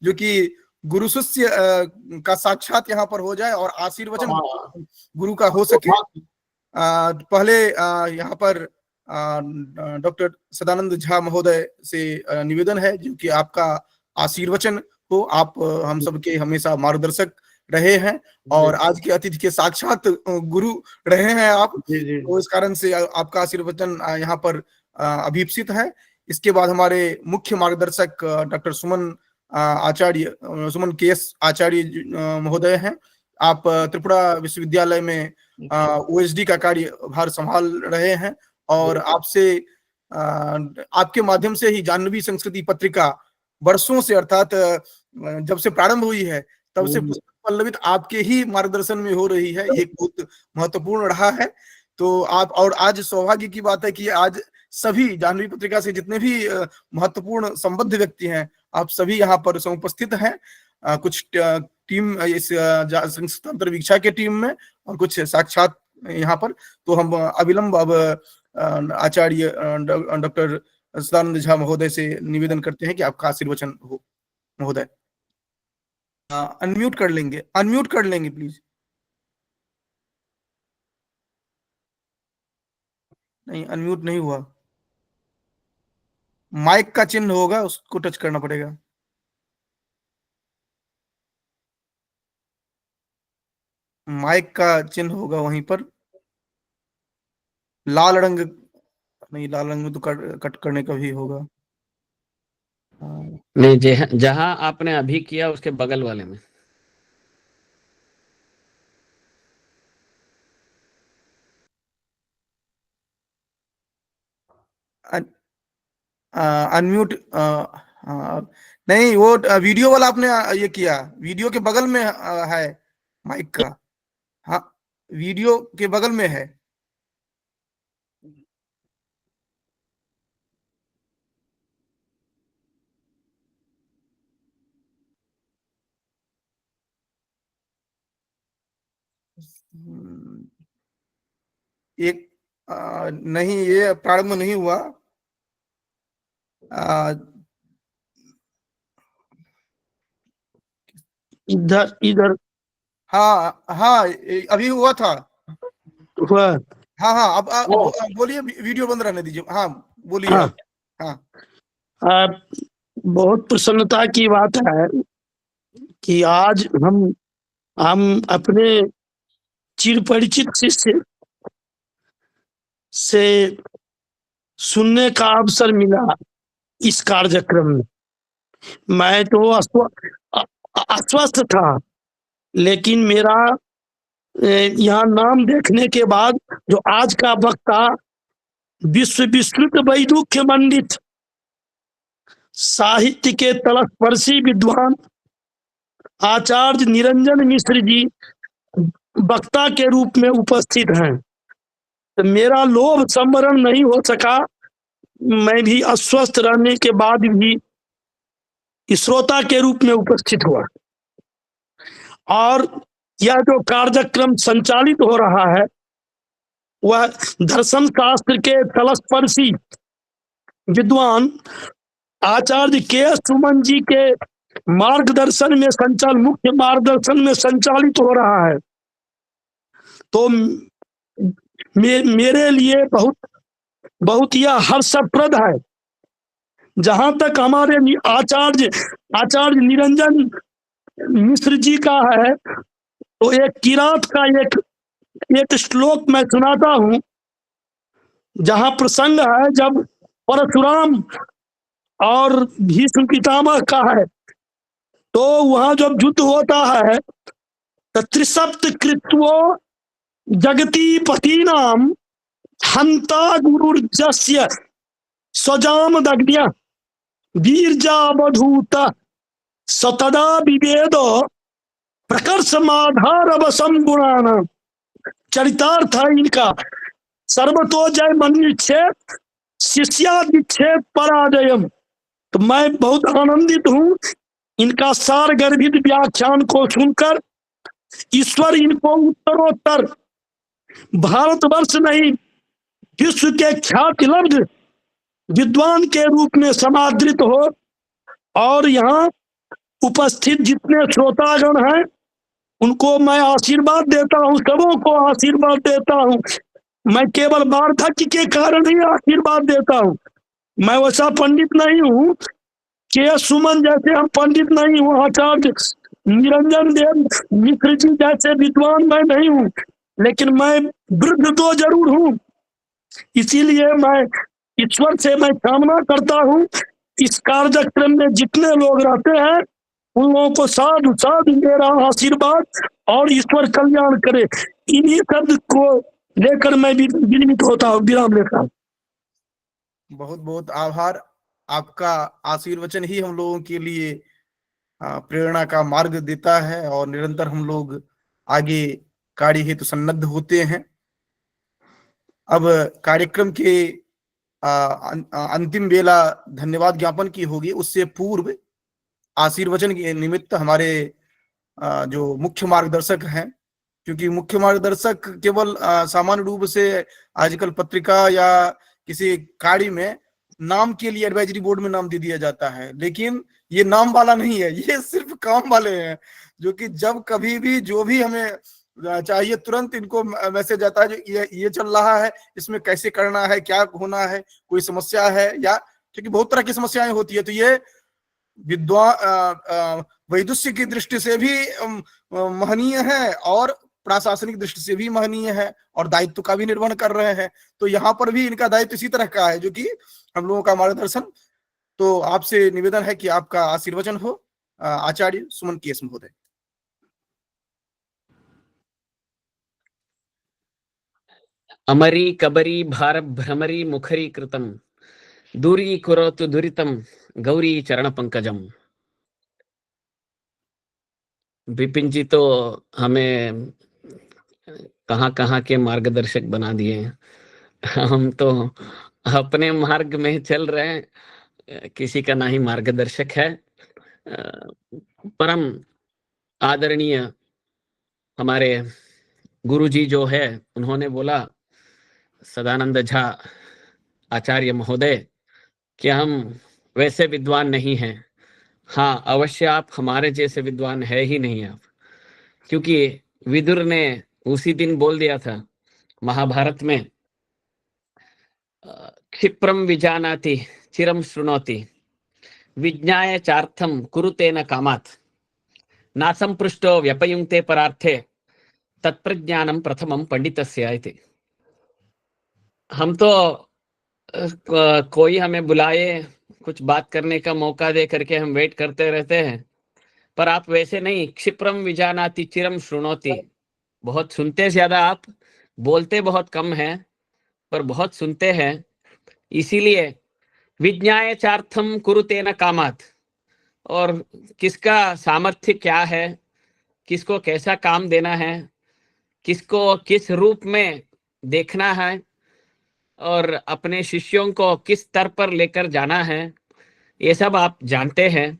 S2: जो कि गुरु शिष्य का साक्षात यहाँ पर हो जाए और आशीर्वचन गुरु का हो सके। पहले यहाँ पर डॉक्टर सदानंद झा महोदय से निवेदन है जो कि आपका आशीर्वचन हो। आप हम सबके हमेशा मार्गदर्शक रहे हैं और आज के अतिथि के साक्षात गुरु रहे हैं आप, तो इस कारण से आपका आशीर्वचन यहाँ पर अभीप्सित है। इसके बाद हमारे मुख्य मार्गदर्शक डॉक्टर सुमन के.एस. आचार्य महोदय हैं। आप त्रिपुरा विश्वविद्यालय में ओएसडी का कार्यभार संभाल रहे हैं और आपसे आपके माध्यम से ही जाह्नवी संस्कृति पत्रिका वर्षों से, अर्थात जब से प्रारंभ हुई है तब से पुस्तक पल्लवित आपके ही मार्गदर्शन में हो रही है। ये बहुत महत्वपूर्ण रहा है। तो आप, और आज सौभाग्य की बात है कि आज सभी जाह्नवी पत्रिका से जितने भी महत्वपूर्ण संबद्ध व्यक्ति हैं, आप सभी यहाँ पर समुपस्थित हैं। कुछ टीम इस संस्कृतांतर वीक्षा के टीम में और कुछ साक्षात यहाँ पर। तो हम अविलंब अब आचार्य डॉक्टर सदानंद झा महोदय से निवेदन करते हैं कि आपका आशीर्वचन हो। महोदय अनम्यूट कर लेंगे प्लीज। नहीं, अनम्यूट नहीं हुआ। माइक का चिन्ह होगा, उसको टच करना पड़ेगा। माइक का चिन्ह होगा वहीं पर, लाल रंग नहीं, लाल रंग में तो कट करने का भी होगा।
S6: नहीं, जहां आपने अभी किया उसके बगल वाले में।
S2: अनम्यूट नहीं, वो वीडियो वाला आपने ये किया, वीडियो के बगल में है माइक का। हाँ, वीडियो के बगल में है। एक नहीं, ये प्रारंभ नहीं हुआ।
S7: इधर
S2: हाँ हाँ, अभी हुआ था।
S7: हुआ।
S2: हाँ हाँ, अब बोलिए, वीडियो बंद रहने दीजिए। हाँ बोलिए।
S7: हाँ,
S2: हाँ
S7: बहुत प्रसन्नता की बात है कि आज हम अपने चिर परिचित शिष्य से सुनने का अवसर मिला इस कार्यक्रम में। मैं तो अस्वस्थ था, लेकिन मेरा यहाँ नाम देखने के बाद जो आज का वक्ता विश्वविश्रुत वैदुख्य मंडित साहित्य के तलस्पर्शी विद्वान आचार्य निरंजन मिश्र जी वक्ता के रूप में उपस्थित हैं, तो मेरा लोभ संवरण नहीं हो सका। मैं भी अस्वस्थ रहने के बाद भी श्रोता के रूप में उपस्थित हुआ और यह जो कार्यक्रम संचालित हो रहा है वह दर्शन शास्त्र के तलस्पर्शी विद्वान आचार्य के.एस. सुमन जी के मार्गदर्शन में मुख्य मार्गदर्शन में संचालित हो रहा है। तो मेरे लिए बहुत यह हर्षप्रद है। जहां तक हमारे आचार्य निरंजन मिश्र जी का है, तो एक किरात का एक एक श्लोक मैं सुनाता हूं, जहां प्रसंग है जब परशुराम और भीष्म पितामह का है, तो वहां जब युद्ध होता है तो त्रिसप्त कृत्वो जगती पतीनाम हंता गुरुर्जस्य स्वजाम दग्न्य वीर्जावधूत सतदा विवेद प्रकर्षमाधारवसम गुणान। चरितार्थ है इनका, सर्वतो जय मनुच्छेद शिष्यादिच्छेद पराजयम। तो मैं बहुत आनंदित हूं इनका सार गर्भित व्याख्यान को सुनकर। ईश्वर इनको उत्तरोत्तर भारतवर्ष नहीं विश्व के ख्याति लब्ध विद्वान के रूप में समादृत हो, और यहाँ उपस्थित जितने श्रोतागण हैं उनको मैं आशीर्वाद देता हूँ, सबों को आशीर्वाद देता हूँ। मैं केवल वार्धक्य के कारण ही आशीर्वाद देता हूँ, मैं वैसा पंडित नहीं हूँ के सुमन जैसे हम पंडित नहीं हूँ, आचार्य निरंजन देव मिश्र जी जैसे विद्वान मैं नहीं हूँ, लेकिन मैं वृद्ध तो जरूर हूँ। इसीलिए मैं ईश्वर से मैं कामना करता हूँ इस कार्यक्रम में जितने लोग रहते हैं उन लोगों को साधु साधु मेरा आशीर्वाद और ईश्वर कल्याण करे। इन्हीं शब्द को लेकर मैं विनमित होता हूँ, विराम लेता हूँ।
S2: बहुत बहुत आभार। आपका आशीर्वचन ही हम लोगों के लिए प्रेरणा का मार्ग देता है और निरंतर हम लोग आगे कार्य हेतु सन्नद्ध होते हैं। अब कार्यक्रम के अंतिम बेला धन्यवाद ज्ञापन की होगी, उससे पूर्व आशीर्वचन के निमित्त हमारे जो मुख्य मार्गदर्शक हैं, क्योंकि मुख्य मार्गदर्शक केवल सामान्य रूप से आजकल पत्रिका या किसी कार्य में नाम के लिए एडवाइजरी बोर्ड में नाम दे दिया जाता है, लेकिन ये नाम वाला नहीं है, ये सिर्फ काम वाले हैं, जो कि जब कभी भी जो भी हमें चाहिए तुरंत इनको मैसेज आता है जो ये चल रहा है, इसमें कैसे करना है, क्या होना है, कोई समस्या है, या क्योंकि बहुत तरह की समस्याएं होती है। तो ये विद्वान वैदुष्य की दृष्टि से भी महनीय है और प्रशासनिक दृष्टि से भी महनीय है और दायित्व का भी निर्वहन कर रहे हैं। तो यहाँ पर भी इनका दायित्व इसी तरह का है, जो कि हम लोगों का मार्गदर्शन। तो आपसे निवेदन है कि आपका आशीर्वचन हो, आचार्य सुमन केस महोदय।
S6: अमरी कबरी भार भ्रमरी मुखरी कृतम दूरी कुरोतु दुरितम गौरी चरण पंकजम। विपिन जी तो हमें कहाँ कहाँ के मार्गदर्शक बना दिए हैं, हम तो अपने मार्ग में चल रहे हैं, किसी का ना ही मार्गदर्शक है। परम आदरणीय हमारे गुरुजी जो है, उन्होंने बोला सदानंद झा आचार्य महोदय कि हम वैसे विद्वान नहीं हैं। हाँ, अवश्य आप हमारे जैसे विद्वान है ही नहीं आप, क्योंकि विदुर ने उसी दिन बोल दिया था महाभारत में, क्षिप्रम विजानाति चिरम शृणोति विज्ञाय चार्थम कुरुते न कामात् नासं पृष्टो व्यपयुंक्ते परार्थे तत्प्रज्ञानम प्रथमम पंडितस्य इति। हम तो कोई हमें बुलाए, कुछ बात करने का मौका दे करके हम वेट करते रहते हैं, पर आप वैसे नहीं। क्षिप्रम विजानाति चिरम शृणोति, बहुत सुनते, ज्यादा आप बोलते बहुत कम है, पर बहुत सुनते हैं। इसीलिए विज्ञाय चार्थम कुरुते न कामात्, और किसका सामर्थ्य क्या है, किसको कैसा काम देना है, किसको किस रूप में देखना है और अपने शिष्यों को किस स्तर पर लेकर जाना है, ये सब आप जानते हैं,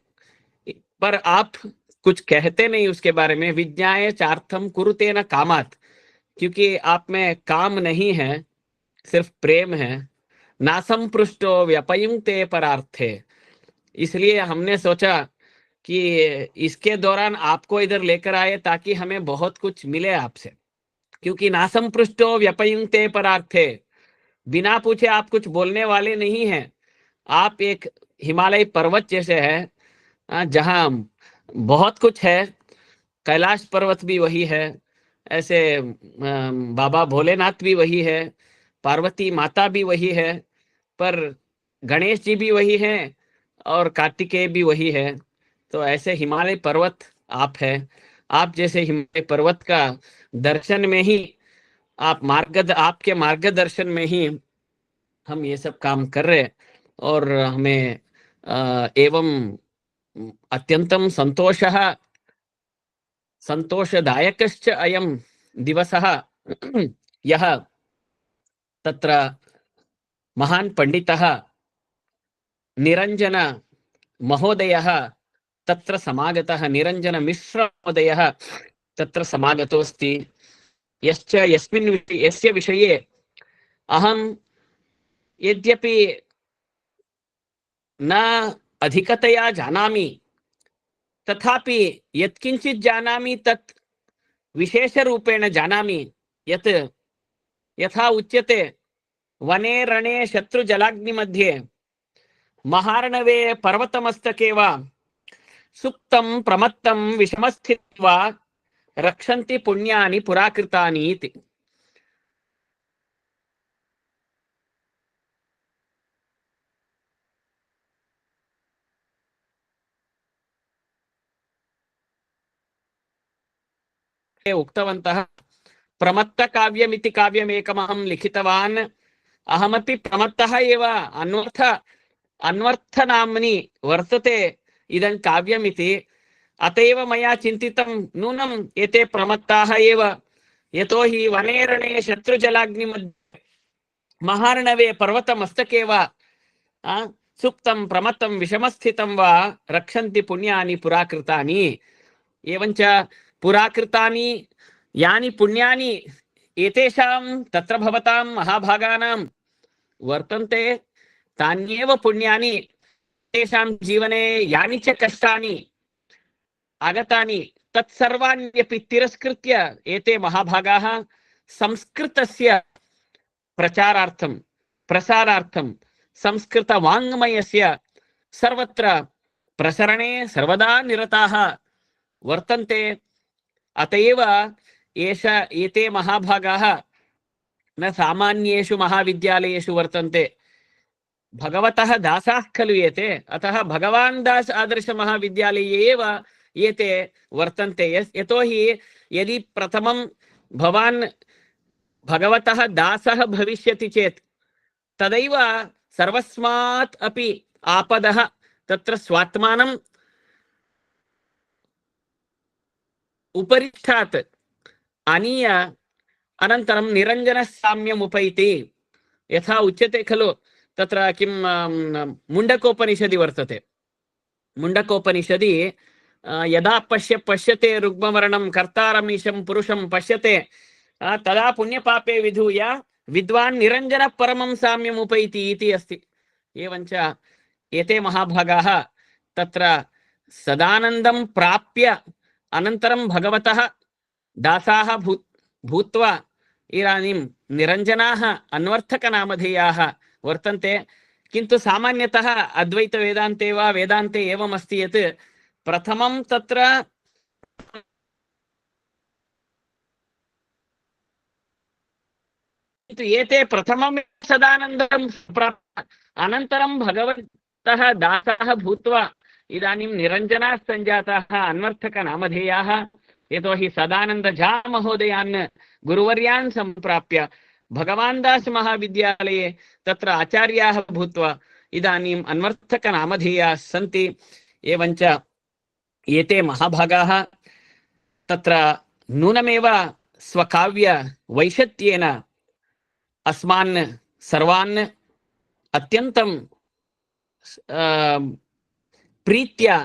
S6: पर आप कुछ कहते नहीं उसके बारे में। विज्ञाय चार्थम कुरुते न कामात्, क्योंकि आप में काम नहीं है, सिर्फ प्रेम है। नासं पृष्टो व्यपयुंक्ते परार्थे, इसलिए हमने सोचा कि इसके दौरान आपको इधर लेकर आए ताकि हमें बहुत कुछ मिले आपसे, क्योंकि नासं पृष्टो व्यपयुंक्ते परार्थे, बिना पूछे आप कुछ बोलने वाले नहीं हैं। आप एक हिमालय पर्वत जैसे है, जहां बहुत कुछ है, कैलाश पर्वत भी वही है, ऐसे बाबा भोलेनाथ भी वही है, पार्वती माता भी वही है, पर गणेश जी भी वही है और कार्तिकेय भी वही है। तो ऐसे हिमालय पर्वत आप है, आप जैसे हिमालय पर्वत का दर्शन में ही आपके मार्गदर्शन में ही हम ये सब काम कर रहे, और हमें एवं अत्यंतं संतोषदायकश्च अयं दिवसः यः तत्र महान् पंडितः निरंजन महोदयः तत्र समागतः, निरंजन मिश्र महोदयः तत्र समागतोऽस्ति, यस्य विषये अहं यद्यपि न अधिकतया जानामि, तथापि यत्किंचित् जानामि तत् विशेषरूपेण जानामि, यत् यथा उच्यते वने रणे शत्रुजलाग्नि मध्ये महार्णवे पर्वतमस्तके वा सुप्तं प्रमत्तं विषमस्थितं वा रक्षन्ति पुण्यानि पुराकृतानि इति। उक्तवन्तः प्रमत्तकाव्यमिति काव्यमेकमहं लिखितवान्, अहमपि प्रमत्तः एव, अन्वर्थनाम्नि वर्तते इदं काव्यमिति, अत एव मया चिन्तितं नूनं एते प्रमत्ताः एव, यतोहि वने रणे शत्रुजलाग्निमध्ये महार्णवे पर्वतमस्तके वा सुप्तं प्रमत्तं विषमस्थितं वा रक्षन्ति पुण्यानि पुराकृतानि। एवञ्च पुराकृतानि यानि पुण्यानि एतेषां तत्र भवतां महाभागानां वर्तन्ते, तान्येव पुण्यानि तेषां जीवने यानि च कष्टानि आगतानि तत्सर्वाण्यपि तिरस्कृत्य एते महाभागाः संस्कृतस्य प्रचारार्थं प्रसारार्थं संस्कृतवाङ्मयस्य सर्वत्र प्रसरणे सर्वदा निरताः वर्तन्ते। अतएव एते महाभागाः न सामान्येषु महाविद्यालयेषु वर्तन्ते, भगवतः दासाः खलु एते, अतः भगवान् दास आदर्श महाविद्यालये एव एते वर्तन्ते। यतोहि यदि प्रथमं भवान् भगवतः दासः भविष्यति चेत् तदैव सर्वस्मात् अपि आपदः तत्र स्वात्मानं उपरिष्ठात् आनीय अनन्तरं निरञ्जनसाम्यम् उपैति, यथा उच्यते खलु तत्र किं मुण्डकोपनिषदि वर्तते। मुण्डकोपनिषदि यदा पश्यते रुग्मवर्णं कर्तारमीशं पुरुषं पश्यते तदा पुण्यपापे विधूय विद्वान् निरञ्जन परमं साम्यम् उपैति इति अस्ति। एवञ्च एते महाभागाः तत्र सदानन्दं प्राप्य अनन्तरं भगवतः दासाः भूत्वा इदानीं निरञ्जनाः अन्वर्थकनामधेयाः वर्तन्ते। किन्तु सामान्यतः अद्वैतवेदान्ते वा वेदान्ते एवम् अस्ति यत् प्रथमं तत्र एते प्रथमं सदानन्दं प्राप्य अनन्तरं भगवतः दासः भूत्वा इदानीं निरञ्जनाः सञ्जाताः अन्वर्थकनामधेयाः। यतोहि सदानंद झा महोदयान् गुरुवर्यान् सम्प्राप्य भगवान् दास महाविद्यालये तत्र आचार्याः भूत्वा इदानीम् अन्वर्थकनामधेयाः सन्ति। एवञ्च एते महाभागाः तत्र नूनमेव स्वकाव्य वैशत्येन अस्मान् सर्वान् अत्यन्तं प्रीत्या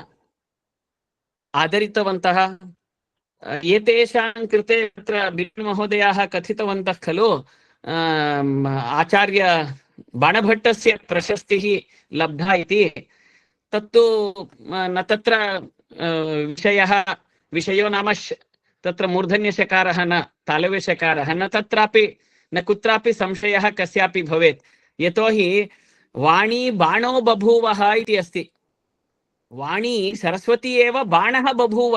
S6: आदरितवन्तः। एतेषां कृते तत्र बिपिन् महोदयाः कथितवन्तः खलु आचार्य बाणभट्टस्य प्रशस्तिः लब्धा इति। तत्तु न तत्र विषयो नाम तत्र मूर्धन्यशकारः न तालव्यशकारः न तत्रापि न कुत्रापि संशयः कस्यापि भवेत्। यतोहि वाणी बाणो बभूवः इति अस्ति। वाणी सरस्वती एव बाणः बभूव,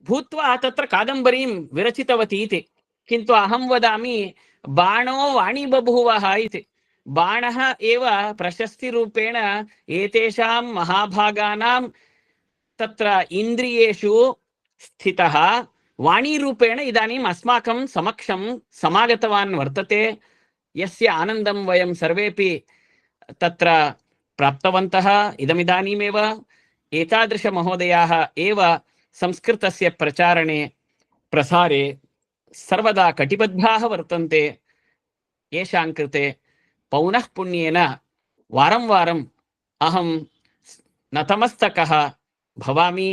S6: भूत्वा तत्र कादम्बरीं विरचितवती इति। किन्तु अहं वदामि बाणो वाणी बभूवः इति। बाणः एव प्रशस्तिरूपेण एतेषां महाभागानां तत्र इन्द्रियेषु स्थितः वाणीरूपेण इदानीम् अस्माकं समक्षं समागतवान् वर्तते, यस्य आनन्दं वयं सर्वेपि तत्र प्राप्तवन्तः। इदमिदानीमेव एतादृशमहोदयाः एव संस्कृतस्य प्रचारणे प्रसारे सर्वदा कटिबद्धाः वर्तन्ते। येषां कृते पौनः पुण्येन वारं वारम् अहं नतमस्तकः भवामि।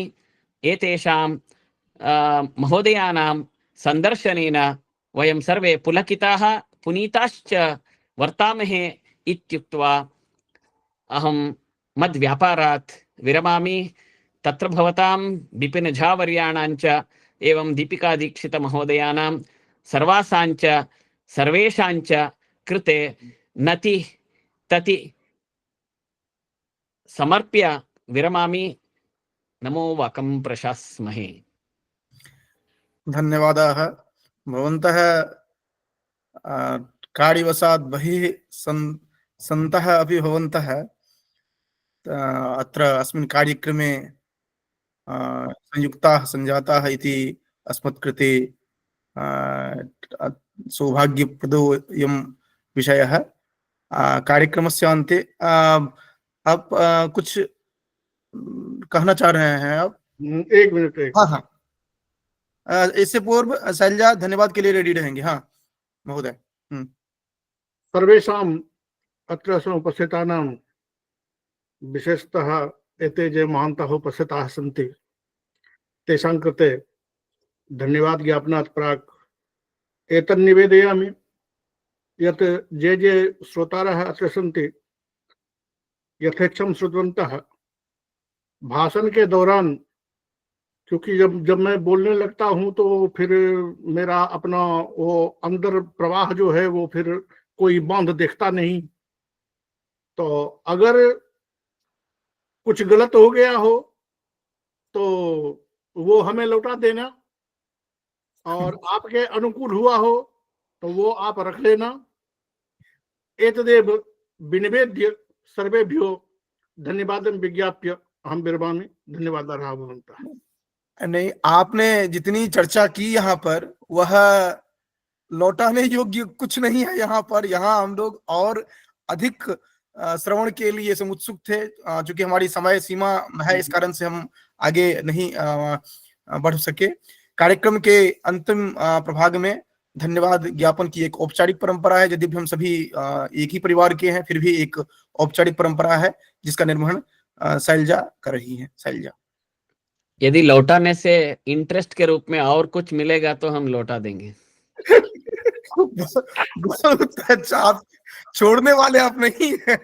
S6: एतेषां महोदयानां सन्दर्शनेन वयं सर्वे पुलकिताः पुनीताश्च वर्तामहे इत्युक्त्वा अहं मद्व्यापारात् विरमामि। तत्र भवतां बिपिन झा वर्याणाञ्च एवं दीपिका दीक्षित महोदयानां सर्वासाञ्च सर्वेषाञ्च कृते नति तति समर्प्य विरमामि। नमो वाकं प्रशास्महे।
S2: धन्यवादाः। भवन्तः कार्यवशात् बहिः सन्तः अपि भवन्तः अत्र अस्मिन् कार्यक्रमे संयुक्ताः सञ्जाताः इति अस्मत्कृते सौभाग्यप्रदोऽयं विषयः। कार्यक्रमस्य अन्ते आप कुछ कहना चाह रहे हैं आप?
S5: एक मिनट।
S2: हाँ हाँ, इससे पूर्व शैलजा धन्यवाद के लिए रेडी रहेंगे। हाँ महोदय।
S5: सर्वेषाम् अत्र उपस्थितानां विशेषतः एते ये महान्तः उपस्थिताः सन्ति तेषां कृते धन्यवाद ज्ञापनात् प्राक् एतत् निवेदयामि यत् ये श्रोतारः अत्र सन्ति यथेच्छं श्रुतवन्तः भाषण के दौरान, क्योंकि जब मैं बोलने लगता हूं तो फिर मेरा अपना वो अंदर प्रवाह जो है वो फिर कोई बांध देखता नहीं। तो अगर कुछ गलत हो गया हो तो वो हमें लौटा देना, और आपके अनुकूल हुआ हो तो वो आप रख लेना। एतदेव विनिवेद्य सर्वेभ्यो धन्यवादं विज्ञाप्य अहं विरमामि। धन्यवादाः भवन्तः।
S2: नहीं, आपने जितनी चर्चा की यहाँ पर वह लौटाने योग्य कुछ नहीं है। यहाँ पर हम लोग और अधिक श्रवण के लिए समुत्सुक थे, चूंकि हमारी समय सीमा है, इस कारण से हम आगे नहीं बढ़ सके। कार्यक्रम के अंतिम प्रभाग में धन्यवाद ज्ञापन की एक औपचारिक परंपरा है। यदि हम सभी एक ही परिवार के हैं, फिर भी एक औपचारिक परंपरा है जिसका निर्वहन शैलजा कर रही है। शैलजा,
S6: यदि लौटाने से इंटरेस्ट के रूप में और कुछ मिलेगा तो हम लौटा देंगे।
S2: बहुत अच्छा, आप छोड़ने वाले आप नहीं है।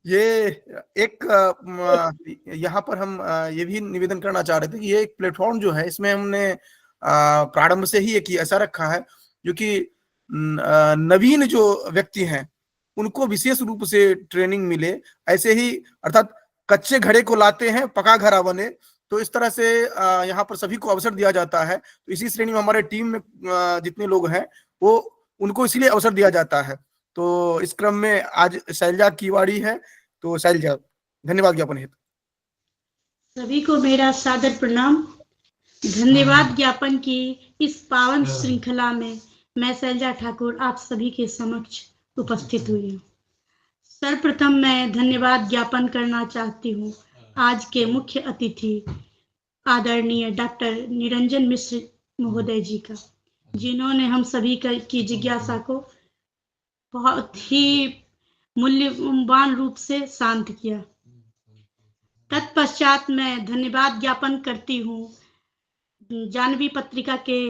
S2: ये एक यहाँ पर हम ये भी निवेदन करना चाह रहे थे कि ये एक प्लेटफॉर्म जो है, इसमें हमने प्रारंभ से ही एक ऐसा रखा है जो कि नवीन जो व्यक्ति हैं उनको विशेष रूप से ट्रेनिंग मिले। ऐसे ही अर्थात कच्चे घड़े को लाते हैं पका घड़ा बने, तो इस तरह से यहाँ पर सभी को अवसर दिया जाता है। तो इसी श्रेणी में हमारे टीम में जितने लोग हैं वो उनको इसलिए अवसर दिया जाता है। तो इस क्रम में आज शैलजा की बारी है, तो शैलजा धन्यवाद ज्ञापन हेतु।
S8: सभी को मेरा सादर प्रणाम। धन्यवाद ज्ञापन की इस पावन श्रृंखला में मैं शैलजा ठाकुर आप सभी के समक्ष उपस्थित हुई हूँ। सर्वप्रथम मैं धन्यवाद ज्ञापन करना चाहती हूँ आज के मुख्य अतिथि आदरणीय डॉक्टर निरंजन मिश्र महोदय जी का, जिन्होंने हम सभी की जिज्ञासा को बहुत ही मूल्यवान रूप से शांत किया। तत्पश्चात मैं धन्यवाद ज्ञापन करती हूँ जानवी पत्रिका के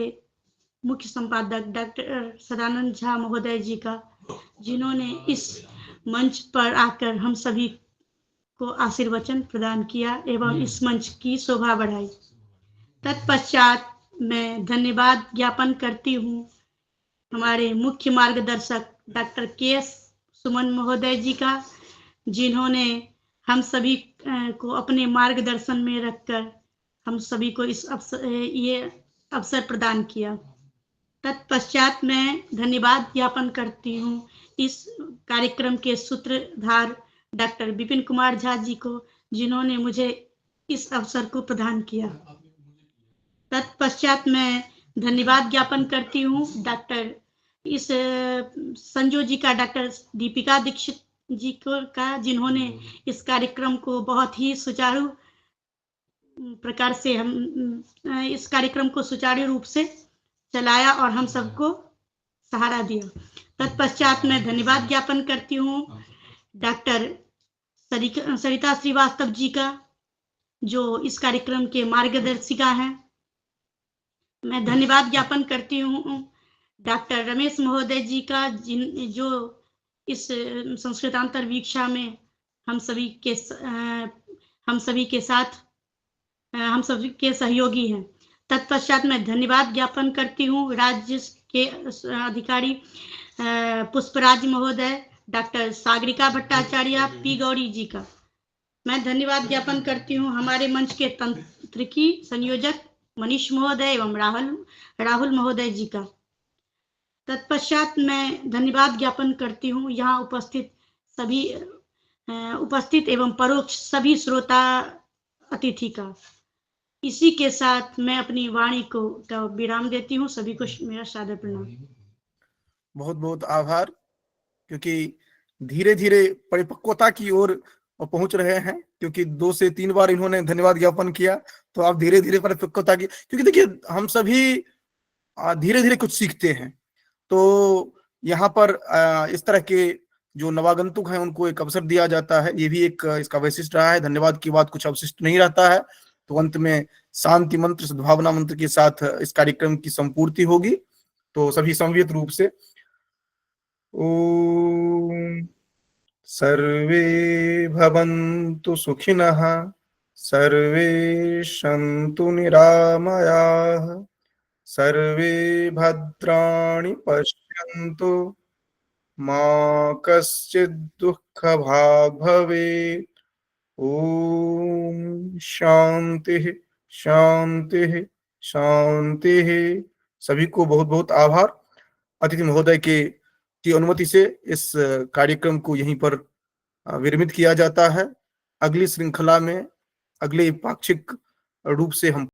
S8: मुख्य संपादक डॉक्टर सदानंद झा महोदय जी का, जिन्होंने इस मंच पर आकर हम सभी को आशीर्वचन प्रदान किया एवं इस मंच की शोभा बढ़ाई। तत्पश्चात मैं धन्यवाद ज्ञापन करती हूँ हमारे मुख्य मार्गदर्शक डॉक्टर के एस सुमन महोदय जी का, जिन्होंने हम सभी को अपने मार्गदर्शन में रखकर हम सभी को इस ये अवसर प्रदान किया। तत्पश्चात मैं धन्यवाद ज्ञापन करती हूँ इस कार्यक्रम के सूत्रधार डॉक्टर विपिन कुमार झा जी को, जिन्होंने मुझे इस अवसर को प्रदान किया। तत्पश्चात मैं धन्यवाद ज्ञापन करती हूँ डॉक्टर इस संजो जी का, डॉक्टर दीपिका दीक्षित जी को का, जिन्होंने इस कार्यक्रम को बहुत ही सुचारू प्रकार से इस कार्यक्रम को सुचारू रूप से चलाया और हम सबको सहारा दिया। तत्पश्चात मैं धन्यवाद ज्ञापन करती हूँ डॉक्टर सरिता श्रीवास्तव जी का, जो इस कार्यक्रम के मार्गदर्शिका हैं। मैं धन्यवाद ज्ञापन करती हूँ डॉक्टर रमेश महोदय जी का, जो इस संस्कृतांतर वीक्षा में हम सभी के सहयोगी हैं। तत्पश्चात मैं धन्यवाद ज्ञापन करती हूँ राज्य के अधिकारी पुष्पराज महोदय, डॉक्टर सागरिका भट्टाचार्य, पी गौरी जी का। मैं धन्यवाद ज्ञापन करती हूँ हमारे मंच के तंत्रिकी संयोजक मनीष महोदय एवं राहुल महोदय जी का। तत्पश्चात मैं धन्यवाद ज्ञापन करती हूँ यहाँ उपस्थित एवं परोक्ष सभी श्रोता अतिथि का। इसी के साथ मैं अपनी वाणी को विराम देती हूँ। सभी को मेरा सादर प्रणाम।
S2: बहुत बहुत आभार, क्योंकि धीरे धीरे परिपक्वता की ओर पहुंच रहे हैं, क्योंकि 2 से 3 बार इन्होंने धन्यवाद ज्ञापन किया, तो आप धीरे धीरे परिपक्वता की, क्योंकि देखिए हम सभी धीरे धीरे कुछ सीखते हैं। तो यहाँ पर इस तरह के जो नवागंतुक हैं उनको एक अवसर दिया जाता है, ये भी एक इसका वैशिष्ट रहा है। धन्यवाद के बाद कुछ अवशिष्ट नहीं रहता है, तो अंत में शांति मंत्र, सद्भावना मंत्र के साथ इस कार्यक्रम की संपूर्ति होगी। तो सभी संवित रूप से ओम सर्वे भवन्तु सुखिनः, सर्वे सन्तु निरामयाः, सर्वे भद्राणि पश्यन्तु, मा कश्चित् दुःखभाग् भवेत्। ओम शांति शांति शांति। सभी को बहुत बहुत आभार। अतिथि महोदय की अनुमति से इस कार्यक्रम को यहीं पर विरमित किया जाता है। अगली श्रृंखला में अगले पाक्षिक रूप से हम